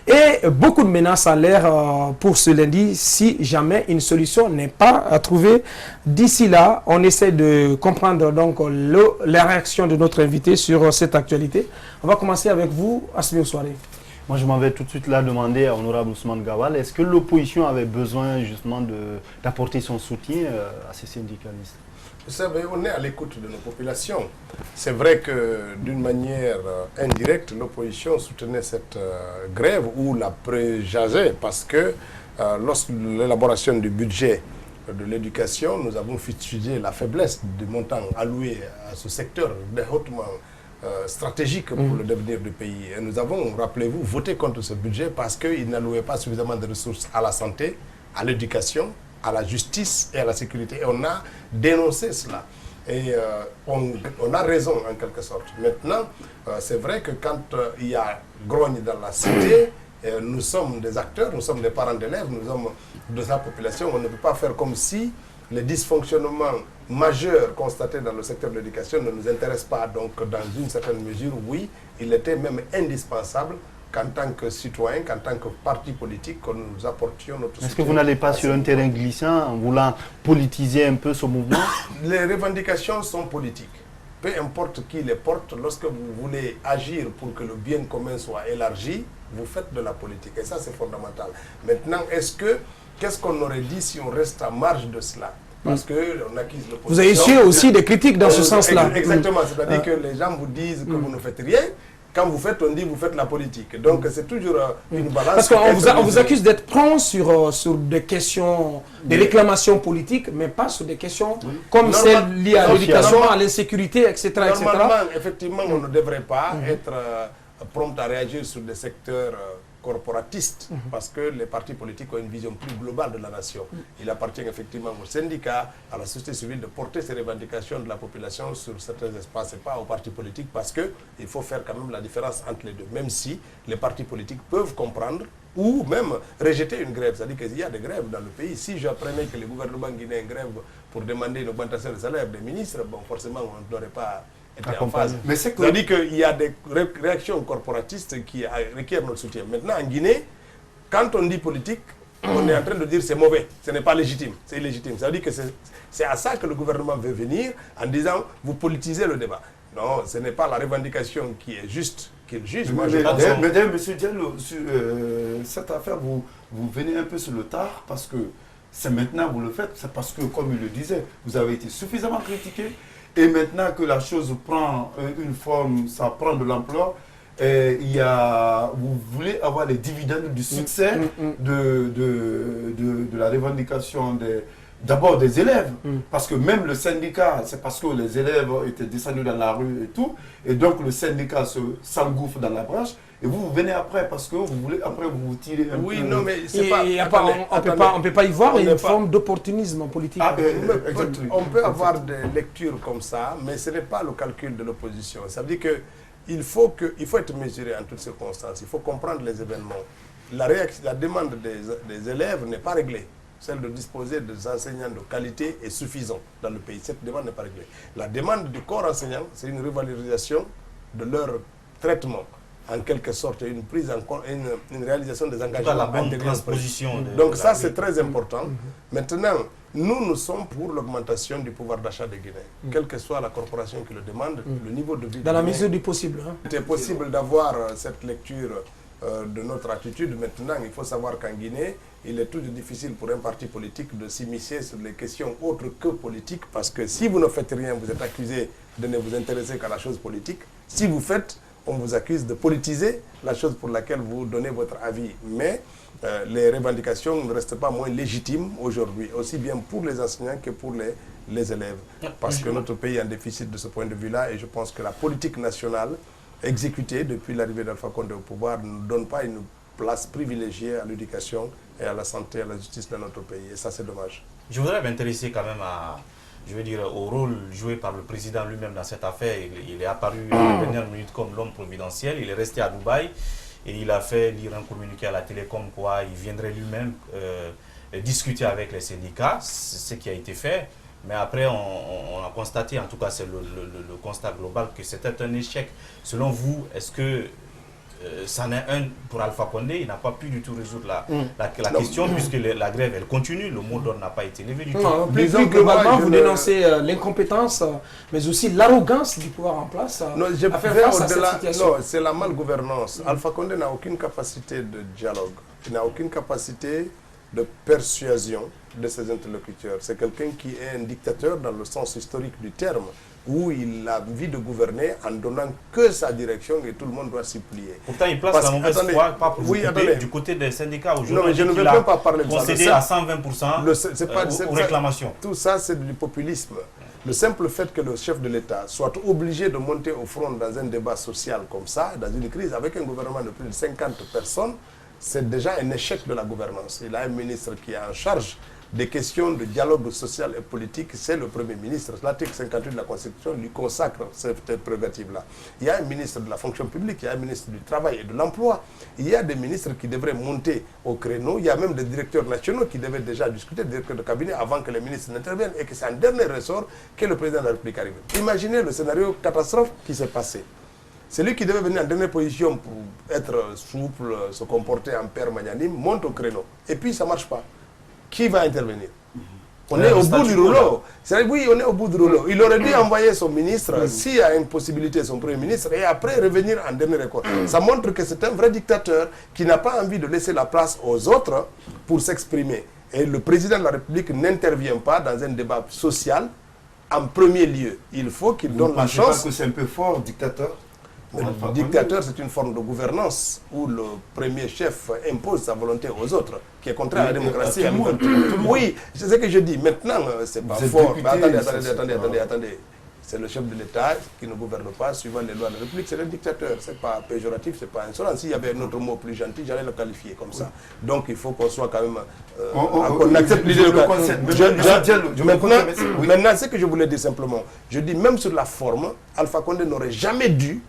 et beaucoup de menaces en l'air pour ce lundi si jamais une solution n'est pas trouvée. D'ici là, on essaie de comprendre donc la réaction de notre invité sur cette actualité. On va commencer avec vous, Asmi Ousouare. Moi, je m'en vais tout de suite là demander à Honorable Ousmane Gawal, est-ce que l'opposition avait besoin justement d'apporter son soutien à ces syndicalistes? Vous savez, on est à l'écoute de nos populations. C'est vrai que d'une manière indirecte, l'opposition soutenait cette grève ou la préjageait parce que lorsque l'élaboration du budget de l'éducation, nous avons étudié la faiblesse du montant alloué à ce secteur hautement stratégique pour le devenir du pays. Et nous avons, rappelez-vous, voté contre ce budget parce qu'il n'allouait pas suffisamment de ressources à la santé, à l'éducation, à la justice et à la sécurité. Et on a dénoncé cela. Et on a raison en quelque sorte. Maintenant, c'est vrai que quand il y a grogne dans la cité, nous sommes des acteurs, nous sommes des parents d'élèves, nous sommes de sa population. On ne peut pas faire comme si les dysfonctionnements majeurs constatés dans le secteur de l'éducation ne nous intéressent pas. Donc, dans une certaine mesure, oui, il était même indispensable qu'en tant que citoyen, qu'en tant que parti politique, que nous apportions notre soutien. Est-ce que vous n'allez pas sur un terrain glissant en voulant politiser un peu ce mouvement? Les revendications sont politiques. Peu importe qui les porte, lorsque vous voulez agir pour que le bien commun soit élargi, vous faites de la politique. Et ça, c'est fondamental. Maintenant, qu'est-ce qu'on aurait dit si on reste à marge de cela? Parce qu'on acquise l'opposition. Vous avez su aussi des critiques dans ce sens-là. Exactement. C'est-à-dire que les gens vous disent que vous ne faites rien. Quand vous faites, on dit que vous faites la politique. Donc, c'est toujours une balance. Parce qu'on vous accuse d'être prompt sur des questions, des réclamations politiques, mais pas sur des questions comme celles liées à l'éducation, à l'insécurité, etc. Normalement, effectivement, on ne devrait pas être prompt à réagir sur des secteurs corporatistes, parce que les partis politiques ont une vision plus globale de la nation. Il appartient effectivement aux syndicats, à la société civile de porter ces revendications de la population sur certains espaces et pas aux partis politiques, parce qu'il faut faire quand même la différence entre les deux, même si les partis politiques peuvent comprendre ou même rejeter une grève. C'est-à-dire qu'il y a des grèves dans le pays. Si j'apprenais que le gouvernement guinéen grève pour demander une augmentation de salaire des ministres, bon, forcément, on n'aurait pas en phase. Mais c'est-à-dire qu'il y a des réactions corporatistes qui requièrent notre soutien. Maintenant, en Guinée, quand on dit politique, on est en train de dire c'est mauvais, ce n'est pas légitime, c'est illégitime. C'est-à-dire que c'est à ça que le gouvernement veut venir en disant vous politisez le débat. Non, ce n'est pas la revendication qui est juste qu'il juge. Mais M. Diallo, sur cette affaire, vous venez un peu sur le tard parce que c'est maintenant que vous le faites, c'est parce que, comme il le disait, vous avez été suffisamment critiqué. Et maintenant que la chose prend une forme, ça prend de l'ampleur, vous voulez avoir les dividendes du succès de la revendication d'abord des élèves. Parce que même le syndicat, c'est parce que les élèves étaient descendus dans la rue et tout, et donc le syndicat s'engouffre dans la branche. Et vous venez après parce que vous voulez après vous tirer un peu. Oui, non, mais c'est pas. On ne peut pas y voir une forme d'opportunisme politique. On peut avoir des lectures comme ça, mais ce n'est pas le calcul de l'opposition. Ça veut dire qu'il faut être mesuré en toutes circonstances. Il faut comprendre les événements. La demande des élèves n'est pas réglée. Celle de disposer des enseignants de qualité est suffisante dans le pays. Cette demande n'est pas réglée. La demande du corps enseignant, c'est une revalorisation de leur traitement. En quelque sorte, une prise en compte, une réalisation des engagements. La bonne transposition. Donc ça, c'est très important. Maintenant, nous sommes pour l'augmentation du pouvoir d'achat des Guinéens. Quelle que soit la corporation qui le demande, le niveau de vie... Dans la mesure du possible. C'est possible d'avoir cette lecture de notre attitude. Maintenant, il faut savoir qu'en Guinée, il est toujours difficile pour un parti politique de s'immiscer sur les questions autres que politiques, parce que si vous ne faites rien, vous êtes accusé de ne vous intéresser qu'à la chose politique. Si vous faites, on vous accuse de politiser la chose pour laquelle vous donnez votre avis. Mais les revendications ne restent pas moins légitimes aujourd'hui, aussi bien pour les enseignants que pour les élèves. Parce que notre pays est en déficit de ce point de vue-là, et je pense que la politique nationale exécutée depuis l'arrivée d'Alpha Condé au pouvoir ne donne pas une place privilégiée à l'éducation et à la santé et à la justice dans notre pays. Et ça, c'est dommage. Je voudrais m'intéresser quand même au rôle joué par le président lui-même dans cette affaire. Il est apparu à la dernière minute comme l'homme providentiel. Il est resté à Dubaï et il a fait lire un communiqué à la télécom quoi il viendrait lui-même discuter avec les syndicats. C'est ce qui a été fait. Mais après, on a constaté, en tout cas c'est le constat global, que c'était un échec. Selon vous, est-ce que c'en est un pour Alpha Condé, il n'a pas pu du tout résoudre la question, puisque la grève, elle continue, le mot d'ordre n'a pas été levé du tout. Plus globalement, vous dénoncez l'incompétence, mais aussi l'arrogance du pouvoir en place à faire face à cette situation. Non, c'est la malgouvernance. Alpha Condé n'a aucune capacité de dialogue, il n'a aucune capacité de persuasion de ses interlocuteurs. C'est quelqu'un qui est un dictateur dans le sens historique du terme, où il a envie de gouverner en donnant que sa direction et tout le monde doit s'y plier. Pourtant, il place la mauvaise foi, pas pour du côté des syndicats aujourd'hui. Non, mais je ne veux même pas parler de ça. Concédé à 120% aux réclamations. Tout ça, c'est du populisme. Le simple fait que le chef de l'État soit obligé de monter au front dans un débat social comme ça, dans une crise, avec un gouvernement de plus de 50 personnes, c'est déjà un échec de la gouvernance. Il a un ministre qui est en charge des questions de dialogue social et politique, c'est le Premier ministre. L'article 58 de la Constitution lui consacre cette prérogative-là. Il y a un ministre de la fonction publique, il y a un ministre du travail et de l'emploi, il y a des ministres qui devraient monter au créneau, il y a même des directeurs nationaux qui devaient déjà discuter, des directeurs de cabinet avant que les ministres n'interviennent, et que c'est un dernier ressort que le président de la République arrive. Imaginez le scénario catastrophe qui s'est passé. C'est lui qui devait venir en dernière position pour être souple, se comporter en père magnanime, monte au créneau. Et puis ça ne marche pas. Qui va intervenir? On est au bout du rouleau. Oui, on est au bout du rouleau. Il aurait dû envoyer son ministre, s'il y a une possibilité, son premier ministre, et après revenir en dernier recours. Ça montre que c'est un vrai dictateur qui n'a pas envie de laisser la place aux autres pour s'exprimer. Et le président de la République n'intervient pas dans un débat social en premier lieu. Il faut qu'il donne la chance. Vous ne pensez pas que c'est un peu fort, dictateur? Le dictateur, c'est une forme de gouvernance où le premier chef impose sa volonté aux autres, qui est contraire à la démocratie. Oui, c'est ce que je dis. Maintenant, c'est pas fort. Attendez. C'est le chef de l'État qui ne gouverne pas suivant les lois de la République. C'est un dictateur. C'est pas péjoratif, c'est pas insolent. S'il y avait un autre mot plus gentil, j'allais le qualifier comme ça. Donc il faut qu'on soit quand même... on accepte l'idée de... Maintenant, ce que je voulais dire simplement, je dis même sur la forme, Alpha Condé n'aurait jamais dû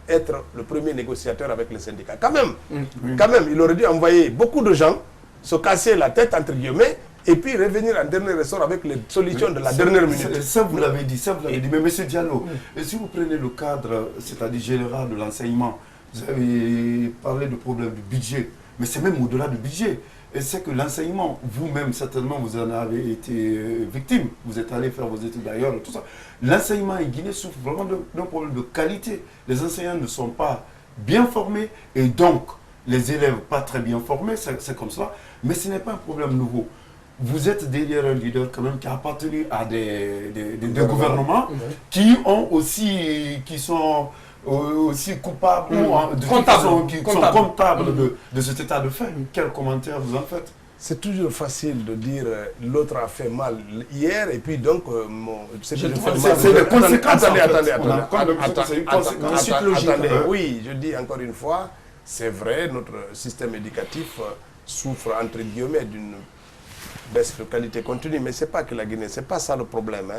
être le premier négociateur avec les syndicats. Quand même, il aurait dû envoyer beaucoup de gens se casser la tête, entre guillemets, et puis revenir en dernier ressort avec les solutions de la dernière minute. Ça, vous l'avez dit, Mais M. Diallo, si vous prenez le cadre, c'est-à-dire général de l'enseignement, vous avez parlé du problème du budget, mais c'est même au-delà du budget. Et c'est que l'enseignement, vous-même, certainement, vous en avez été victime. Vous êtes allé faire vos études d'ailleurs, tout ça. L'enseignement en Guinée souffre vraiment d'un problème de qualité. Les enseignants ne sont pas bien formés et donc les élèves pas très bien formés, c'est comme ça. Mais ce n'est pas un problème nouveau. Vous êtes derrière un leader quand même qui a appartenu à des gouvernements qui sont aussi coupables qui sont comptables de cet état de fait. Quel commentaire vous en faites? C'est toujours facile de dire l'autre a fait mal hier et puis donc c'est des conséquences. Attendez, oui, je dis encore une fois, c'est vrai, notre système éducatif souffre entre guillemets d'une baisse de qualité continue, mais ce n'est pas que la Guinée, ce n'est pas ça le problème.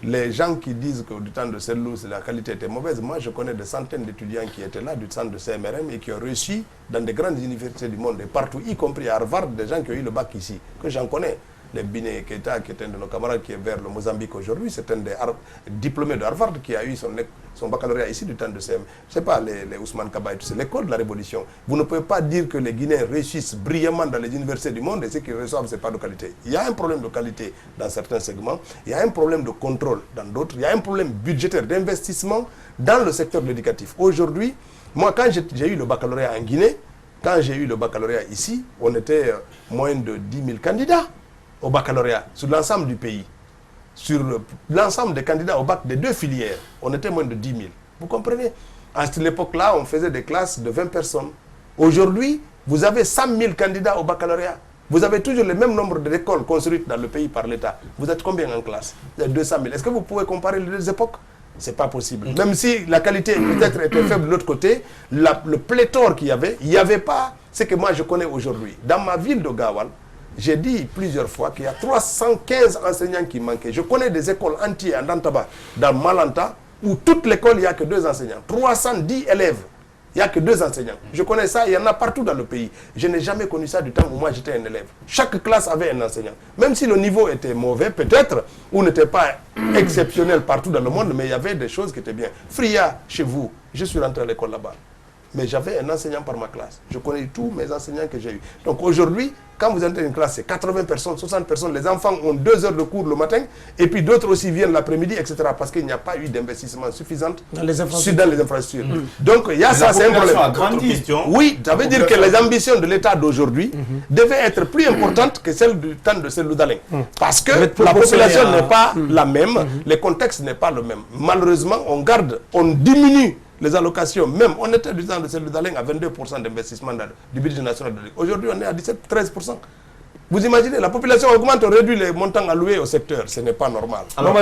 Les gens qui disent que du temps de Sellou, la qualité était mauvaise, moi je connais des centaines d'étudiants qui étaient là du centre de CMRM et qui ont réussi dans des grandes universités du monde et partout, y compris à Harvard, des gens qui ont eu le bac ici, que j'en connais. Les Biné Keita, qui est un de nos camarades qui est vers le Mozambique aujourd'hui, c'est un des diplômés de Harvard qui a eu son baccalauréat ici du temps de CM. Ce n'est pas les Ousmane Kaba, c'est l'école de la Révolution. Vous ne pouvez pas dire que les Guinéens réussissent brillamment dans les universités du monde et ce qu'ils reçoivent, ce n'est pas de qualité. Il y a un problème de qualité dans certains segments, il y a un problème de contrôle dans d'autres, il y a un problème budgétaire d'investissement dans le secteur éducatif. Aujourd'hui, moi quand j'ai eu le baccalauréat en Guinée, quand j'ai eu le baccalauréat ici, on était moins de 10 000 candidats au baccalauréat, sur l'ensemble du pays. Sur l'ensemble des candidats au bac des deux filières, on était moins de 10 000. Vous comprenez? À cette époque-là, on faisait des classes de 20 personnes. Aujourd'hui, vous avez 100 000 candidats au baccalauréat. Vous avez toujours le même nombre d'écoles construites dans le pays par l'État. Vous êtes combien en classe? Vous êtes 200 000. Est-ce que vous pouvez comparer les deux époques? Ce n'est pas possible. Même si la qualité peut-être était faible de l'autre côté, le pléthore qu'il y avait, il n'y avait pas ce que moi je connais aujourd'hui. Dans ma ville de Gawal, j'ai dit plusieurs fois qu'il y a 315 enseignants qui manquaient. Je connais des écoles entières en Dantaba, dans Malanta, où toute l'école, il n'y a que 2 enseignants. 310 élèves, il n'y a que 2 enseignants. Je connais ça, il y en a partout dans le pays. Je n'ai jamais connu ça du temps où moi j'étais un élève. Chaque classe avait un enseignant. Même si le niveau était mauvais, peut-être, ou n'était pas exceptionnel partout dans le monde, mais il y avait des choses qui étaient bien. Fria, chez vous, je suis rentré à l'école là-bas. mais j'avais un enseignant par ma classe. Je connais tous mes enseignants que j'ai eus. Donc aujourd'hui, quand vous entrez dans une classe, c'est 80 personnes, 60 personnes. Les enfants ont 2 heures de cours le matin et puis d'autres aussi viennent l'après-midi, etc. Parce qu'il n'y a pas eu d'investissement suffisant dans les infrastructures. Donc il y a ça, c'est un problème. Oui, ça veut dire que les ambitions de l'État d'aujourd'hui devaient être plus importantes que celles du temps de Cellou Dalein. Parce que la population n'est pas la même, le contexte n'est pas le même. Malheureusement, on diminue les allocations, même on était du temps de Cellou Dalein à 22% d'investissement du budget national. Aujourd'hui, on est à 17-13%. Vous imaginez, la population augmente, on réduit les montants alloués au secteur. Ce n'est pas normal. Alors,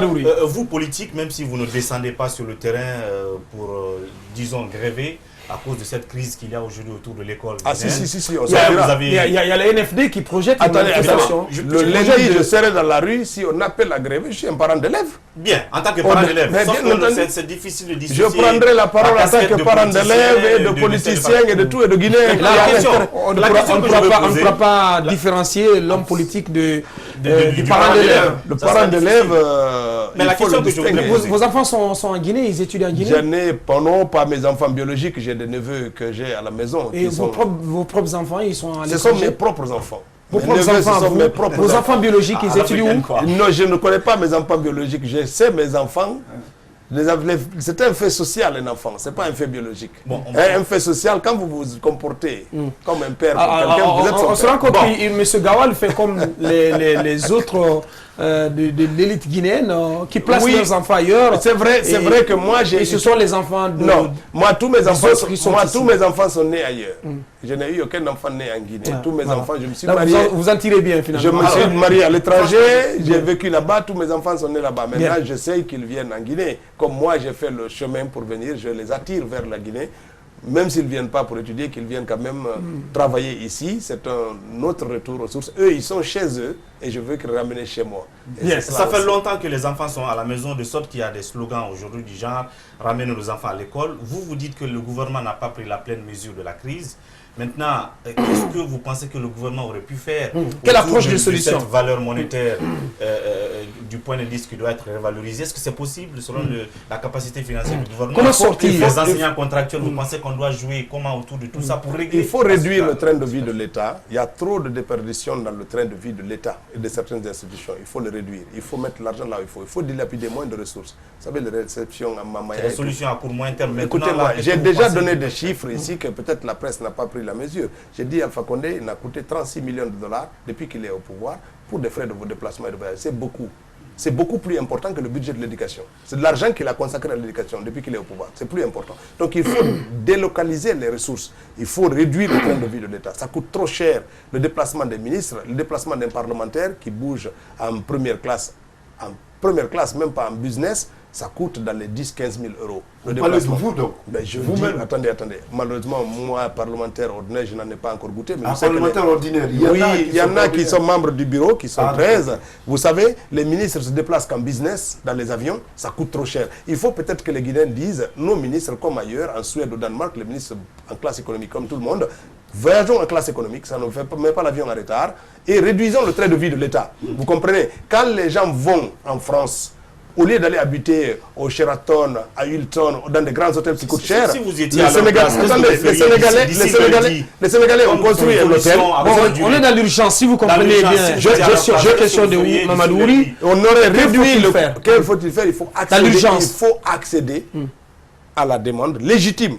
vous, politique, même si vous ne descendez pas sur le terrain pour, disons, gréver, à cause de cette crise qu'il y a aujourd'hui autour de l'école. Ah si, on il y a la NFD qui projette une manifestation. Le lundi, je serai dans la rue, si on appelle à gréver, je suis un parent d'élève. Bien, en tant que parent d'élève, c'est difficile de dissocier. Je prendrai la parole en tant que parent d'élève et de politicien et de tout et de Guinéen. On ne pourra pas différencier l'homme politique du parent d'élève. Le parent d'élève, mais la question que je vous vos enfants sont en Guinée, ils étudient en Guinée? Je n'ai pas mes enfants biologiques, j'ai des neveux que j'ai à la maison. Et vos propres enfants, ils sont à l'étranger? Ce sont mes propres enfants. Vos enfants biologiques, ils étudient où? Non, je ne connais pas mes enfants biologiques. Je sais mes enfants. C'est un fait social, un enfant. Ce n'est pas un fait biologique. Un fait social, quand vous vous comportez comme un père, quelqu'un, vous êtes son père. On se rend compte que M. Gawal fait comme les autres de l'élite guinéenne qui placent leurs enfants ailleurs. C'est vrai que moi j'ai... Et ce sont les enfants de... Non, moi tous mes enfants sont nés ailleurs. Je n'ai eu aucun enfant né en Guinée. Tous mes enfants, je me suis marié... Vous en tirez bien finalement. Je me suis marié à l'étranger, j'ai vécu là-bas, tous mes enfants sont nés là-bas. Maintenant, je sais qu'ils viennent en Guinée. Comme moi, j'ai fait le chemin pour venir, je les attire vers la Guinée. Même s'ils ne viennent pas pour étudier, qu'ils viennent quand même travailler ici. C'est un autre retour aux sources. Eux, ils sont chez eux et je veux qu'ils les ramènent chez moi. Ça fait longtemps que les enfants sont à la maison, de sorte qu'il y a des slogans aujourd'hui du genre « Ramenez nos enfants à l'école ». Vous dites que le gouvernement n'a pas pris la pleine mesure de la crise. Maintenant, qu'est-ce que vous pensez que le gouvernement aurait pu faire? Quelle approche de solution? Cette valeur monétaire du point d'indice qui doit être révalorisée, est-ce que c'est possible selon la capacité financière du gouvernement? Comment sortir? Les enseignants contractuels, vous pensez qu'on doit jouer comment autour de tout ça pour régler? Il faut réduire le train de vie de l'État. Il y a trop de déperdition dans le train de vie de l'État et de certaines institutions. Il faut le réduire. Il faut mettre l'argent là où il faut. Il faut dilapider moins de ressources. Vous savez, les réceptions à Mamaya. C'est des solutions à court moyen terme. Écoutez-moi, j'ai déjà donné des chiffres ici que peut-être la presse n'a pas pris la mesure. J'ai dit Alpha Condé, il a coûté 36 millions de dollars depuis qu'il est au pouvoir pour des frais de déplacement et de voyage. C'est beaucoup. C'est beaucoup plus important que le budget de l'éducation. C'est de l'argent qu'il a consacré à l'éducation depuis qu'il est au pouvoir. C'est plus important. Donc il faut délocaliser les ressources. Il faut réduire le train de vie de l'État. Ça coûte trop cher le déplacement des ministres, le déplacement d'un parlementaire qui bouge en première classe, même pas en business. Ça coûte dans les 10-15 000 euros. Vous parlez de vous donc? Attendez. Malheureusement, moi, parlementaire ordinaire, je n'en ai pas encore goûté. Mais parlementaire ordinaire, il y en a qui sont membres du bureau, qui sont 13. Vous savez, les ministres se déplacent qu'en business, dans les avions, ça coûte trop cher. Il faut peut-être que les Guinéens disent, nos ministres, comme ailleurs, en Suède, au Danemark, les ministres en classe économique, comme tout le monde, voyageons en classe économique, ça ne met pas l'avion en retard, et réduisons le train de vie de l'État. Vous comprenez? Quand les gens vont en France, au lieu d'aller habiter au Sheraton, à Hilton, dans des grands hôtels qui coûtent cher, si vous étiez les Sénégalais ont construit un hôtel. On est dans l'urgence, si vous comprenez bien. Je question de Mamadou Ouri. On aurait réduit le... Qu'est-ce faut-il faire? Il faut accéder à la demande légitime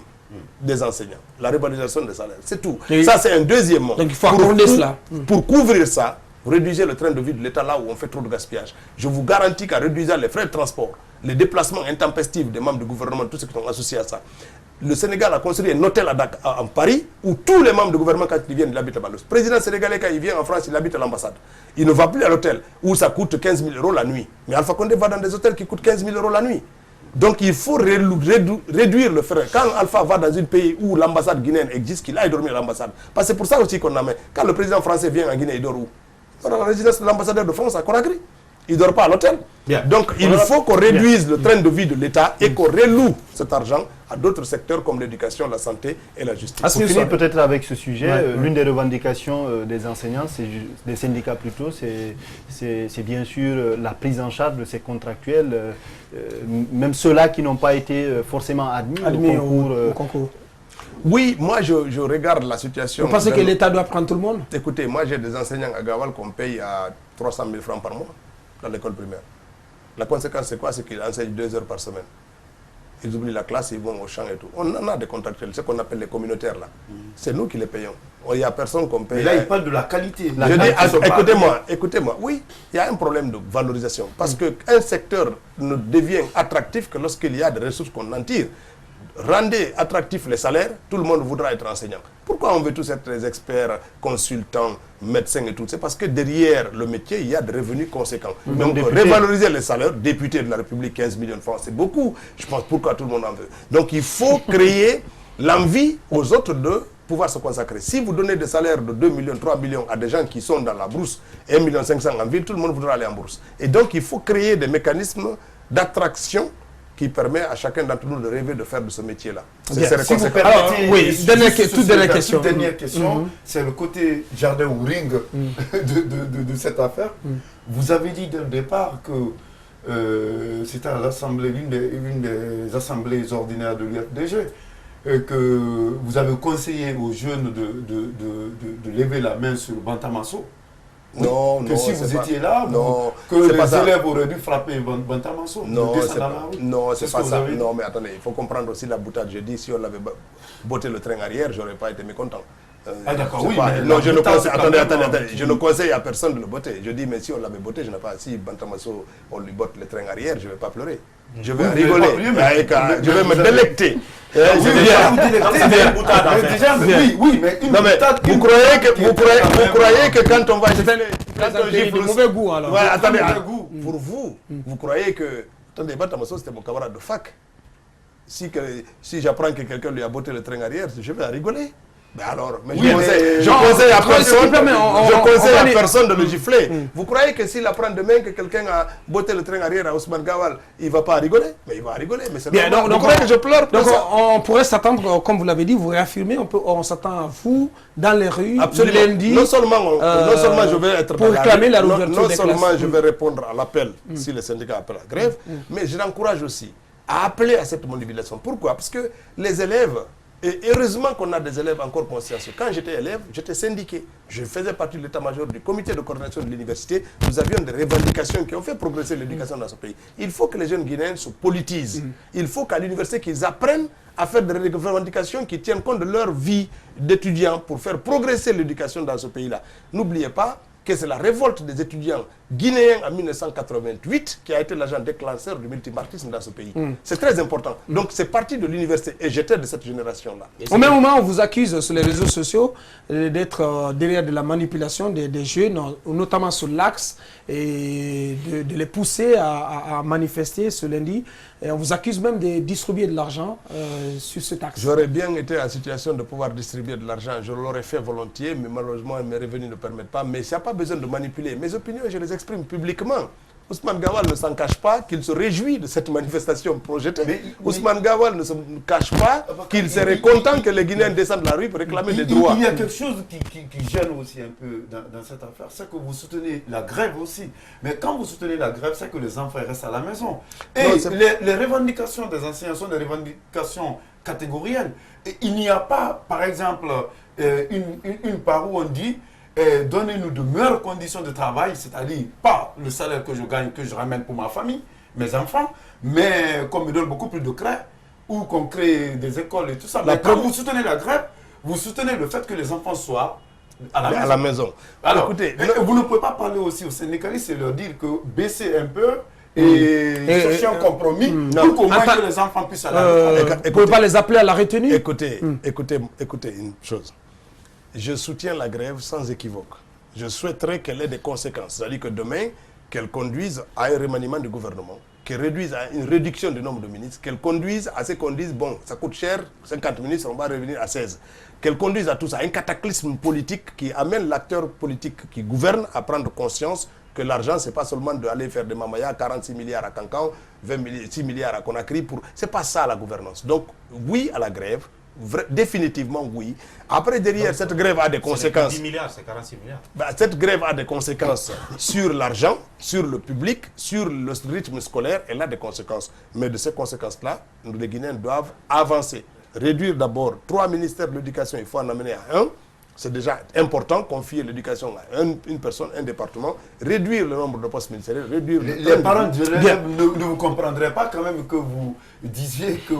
des enseignants. La revalorisation des salaires, c'est tout. Ça, c'est un deuxième mot. Donc il faut accorder cela. Pour couvrir ça, réduisez le train de vie de l'État là où on fait trop de gaspillage. Je vous garantis qu'en réduisant les frais de transport, les déplacements intempestifs des membres du gouvernement, tous ceux qui sont associés à ça, le Sénégal a construit un hôtel en Paris où tous les membres du gouvernement, quand ils viennent, ils habitent là-bas. Le président sénégalais, quand il vient en France, il habite à l'ambassade. Il ne va plus à l'hôtel où ça coûte 15 000 euros la nuit. Mais Alpha Condé va dans des hôtels qui coûtent 15 000 euros la nuit. Donc il faut réduire le frais. Quand Alpha va dans un pays où l'ambassade guinéenne existe, qu'il aille dormir à l'ambassade. Parce que c'est pour ça aussi qu'on a mis. Quand le président français vient en Guinée, il dort où? Dans la résidence de l'ambassadeur de France à Conakry. Il ne dort pas à l'hôtel. Donc il faut qu'on réduise le train de vie de l'État et qu'on reloue cet argent à d'autres secteurs comme l'éducation, la santé et la justice. Pour finir peut-être avec ce sujet, l'une des revendications des enseignants, des syndicats plutôt, c'est bien sûr la prise en charge de ces contractuels, même ceux-là qui n'ont pas été forcément admis au concours. Oui, moi je regarde la situation. Vous pensez que l'État doit prendre tout le monde? Écoutez, moi j'ai des enseignants à Gawal qu'on paye à 300 000 francs par mois dans l'école primaire. La conséquence c'est quoi? C'est qu'ils enseignent 2 heures par semaine. Ils oublient la classe, ils vont au champ et tout. On en a des contractuels, ce qu'on appelle les communautaires là. C'est nous qui les payons. Il n'y a personne qu'on paye. Mais là, il parle de la qualité. Je dis, écoutez-moi, oui, il y a un problème de valorisation. Parce qu'un secteur ne devient attractif que lorsqu'il y a des ressources qu'on en tire. Rendez attractifs les salaires, tout le monde voudra être enseignant. Pourquoi on veut tous être des experts, consultants, médecins et tout? C'est parce que derrière le métier, il y a des revenus conséquents. Donc, revaloriser les salaires, député de la République, 15 millions de francs, c'est beaucoup. Je pense pourquoi tout le monde en veut. Donc, il faut créer l'envie aux autres de pouvoir se consacrer. Si vous donnez des salaires de 2 millions, 3 millions à des gens qui sont dans la brousse, 1 500 000 en ville, tout le monde voudra aller en bourse. Et donc, il faut créer des mécanismes d'attraction qui permet à chacun d'entre nous de rêver de faire de ce métier-là. Si vous permettez, oui, toute dernière question. Dernière question, c'est le côté jardin ou ring de cette affaire. Vous avez dit dès le départ que c'était à l'Assemblée, l'une des assemblées ordinaires de l'UFDG, que vous avez conseillé aux jeunes de lever la main sur le Bantamasso. Non, que si vous étiez là, que les élèves auraient dû frapper Bantamasso. Non, c'est pas ça. Non, mais attendez, il faut comprendre aussi la boutade. Je dis, si on avait botté le train arrière, j'aurais pas été mécontent. Ah d'accord, oui. Non, je ne conseille, attendez, je ne conseille à personne de le botter. Je dis, mais si on l'avait botté, je n'ai pas. Si Bantamasso, on lui botte le train arrière, je ne vais pas pleurer. Je vais rigoler, je vais me délecter. Oui, mais vous croyez que quand on va jeter le gifle, mauvais goût alors. Attendez, pour vous croyez que, attendez, Bantamasso c'était mon camarade de fac. Si j'apprends que quelqu'un lui a botté le train arrière, je vais rigoler. Ben alors, mais je conseille à personne de le gifler. Vous croyez que s'il apprend demain que quelqu'un a botté le train arrière à Ousmane Gawal, il ne va pas rigoler? Mais il va rigoler. Mais c'est normal. Vous croyez que je pleure? Donc on pourrait s'attendre, comme vous l'avez dit, vous réaffirmez, on s'attend à vous dans les rues, absolument. Lundi. Non seulement je vais être pour réclamer la réouverture des classes. Non seulement je vais répondre à l'appel si les syndicats appellent à grève, mais je l'encourage aussi à appeler à cette mobilisation. Pourquoi? Parce que les élèves, et heureusement qu'on a des élèves encore consciencieux. Quand j'étais élève, j'étais syndiqué. Je faisais partie de l'état-major du comité de coordination de l'université. Nous avions des revendications qui ont fait progresser l'éducation dans ce pays. Il faut que les jeunes Guinéens se politisent. Il faut qu'à l'université, qu'ils apprennent à faire des revendications qui tiennent compte de leur vie d'étudiants pour faire progresser l'éducation dans ce pays-là. N'oubliez pas que c'est la révolte des étudiants guinéens en 1988 qui a été l'agent déclencheur du multipartisme dans ce pays. C'est très important. Donc c'est parti de l'université et j'étais de cette génération-là. Au même moment, on vous accuse sur les réseaux sociaux d'être derrière de la manipulation des jeunes, notamment sur l'axe, et de les pousser à manifester ce lundi. Et on vous accuse même de distribuer de l'argent sur cet axe. J'aurais bien été en situation de pouvoir distribuer de l'argent. Je l'aurais fait volontiers, mais malheureusement, mes revenus ne permettent pas. Mais il n'y a pas besoin de manipuler. Mes opinions, je les exprime publiquement. Ousmane Gawal ne s'en cache pas qu'il se réjouit de cette manifestation projetée. Ousmane Gawal ne se cache pas qu'il serait content que les Guinéens descendent de la rue pour réclamer des droits. Il y a quelque chose qui gêne aussi un peu dans cette affaire, c'est que vous soutenez la grève aussi. Mais quand vous soutenez la grève, c'est que les enfants restent à la maison. Et les revendications des enseignants sont des revendications catégorielles. Et il n'y a pas, par exemple, une part où on dit donnez-nous de meilleures conditions de travail, c'est-à-dire pas le salaire que je gagne, que je ramène pour ma famille, mes enfants, mais qu'on me donne beaucoup plus de crédits, ou qu'on crée des écoles et tout ça. Mais quand vous soutenez la grève, vous soutenez le fait que les enfants soient à la maison. Alors, écoutez, vous ne pouvez pas parler aussi aux syndicalistes et leur dire que baisser un peu et chercher un compromis pour qu'au moins que les enfants puissent aller. Vous ne pouvez pas les appeler à la retenue? Écoutez une chose. Je soutiens la grève sans équivoque. Je souhaiterais qu'elle ait des conséquences. C'est-à-dire que demain, qu'elle conduise à un remaniement du gouvernement, qu'elle réduise à une réduction du nombre de ministres, qu'elle conduise à ce qu'on dise, bon, ça coûte cher, 50 ministres, on va revenir à 16. Qu'elle conduise à tout ça, un cataclysme politique qui amène l'acteur politique qui gouverne à prendre conscience que l'argent, ce n'est pas seulement d'aller faire des mamayas, 46 milliards à Cancan, 6 milliards à Conakry. Ce n'est pas ça la gouvernance. Donc, oui à la grève. Définitivement oui. Après, derrière, cette grève a des conséquences. 10 milliards, c'est 46 milliards. Cette grève a des conséquences sur l'argent, sur le public, sur le rythme scolaire. Elle a des conséquences. Mais de ces conséquences-là, les Guinéens doivent avancer. réduire d'abord 3 ministères de l'éducation, il faut en amener à 1. C'est déjà important, confier l'éducation à une personne, un département, réduire le nombre de postes ministériels, réduire... Les parents d'élèves ne vous comprendraient pas quand même que vous disiez que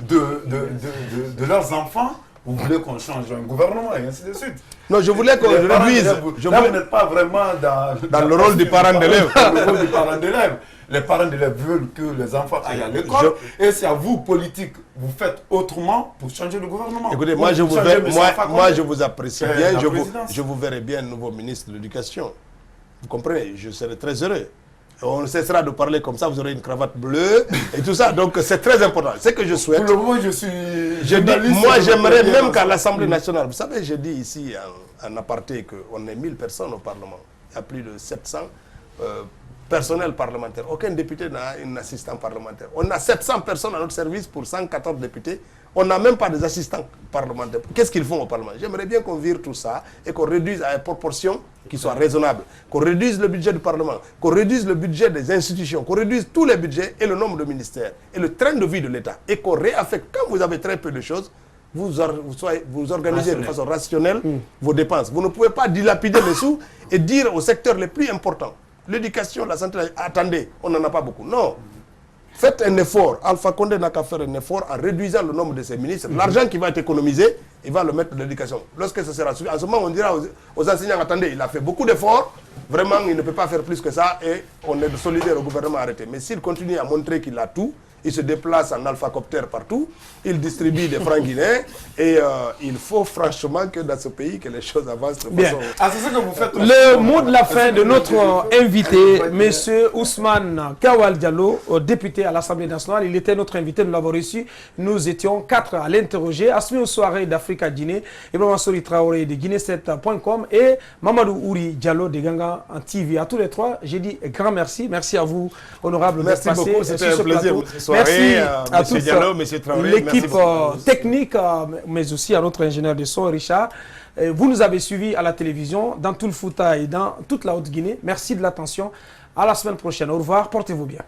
de leurs enfants, vous voulez qu'on change un gouvernement et ainsi de suite. Non, je voulais qu'on réduise... Là, vous n'êtes pas vraiment dans le rôle du parent d'élève. Dans le rôle du parent d'élève. Les parents d'élèves veulent que les enfants aillent à l'école. Et c'est à vous, politiques, vous faites autrement pour changer le gouvernement. Écoutez, moi je vous apprécie bien. Je vous verrai bien nouveau ministre de l'Éducation. Vous comprenez? Je serai très heureux. On cessera de parler comme ça, vous aurez une cravate bleue et tout ça. Donc c'est très important. C'est que je souhaite. Pour le moment, je suis... Moi, j'aimerais même qu'à l'Assemblée nationale, vous savez, j'ai dit ici en aparté qu'on est 1000 personnes au Parlement. Il y a plus de 700 personnel parlementaire. Aucun député n'a un assistant parlementaire. On a 700 personnes à notre service pour 114 députés. On n'a même pas des assistants parlementaires. Qu'est-ce qu'ils font au Parlement? J'aimerais bien qu'on vire tout ça et qu'on réduise à une proportion qui soit raisonnable. Qu'on réduise le budget du Parlement, qu'on réduise le budget des institutions, qu'on réduise tous les budgets et le nombre de ministères et le train de vie de l'État. Et qu'on réaffecte, quand vous avez très peu de choses, vous organisez de façon rationnelle vos dépenses. Vous ne pouvez pas dilapider les sous et dire aux secteurs les plus importants, l'éducation, la santé, attendez, on n'en a pas beaucoup. Non. Faites un effort. Alpha Condé n'a qu'à faire un effort en réduisant le nombre de ses ministres. L'argent qui va être économisé, il va le mettre dans l'éducation. Lorsque ce sera suivi, en ce moment, on dira aux enseignants, attendez, il a fait beaucoup d'efforts. Vraiment, il ne peut pas faire plus que ça. Et on est solidaire au gouvernement arrêté. Mais s'il continue à montrer qu'il a tout, il se déplace en alphacoptère partout, il distribue des francs guinéens et il faut franchement que dans ce pays que les choses avancent de façon... Ah, c'est ça que vous faites. Le mot de la fin de notre invité, M. Ousmane Kawal Diallo, député à l'Assemblée nationale. Il était notre invité, nous l'avons reçu. Nous étions 4 à l'interroger. Asmi Soirée d'Africa Guinée, Ibrahim Sori Traoré de Guinée7.com et Mamadou Ouri Diallo de Ganga en TV. À tous les 3, j'ai dit grand merci. Merci à vous, honorable. Merci beaucoup, c'était un plaisir. Merci à tous, l'équipe technique, technique, mais aussi à notre ingénieur de son, Richard. Vous nous avez suivis à la télévision, dans tout le Fouta et dans toute la Haute-Guinée. Merci de l'attention. À la semaine prochaine. Au revoir. Portez-vous bien.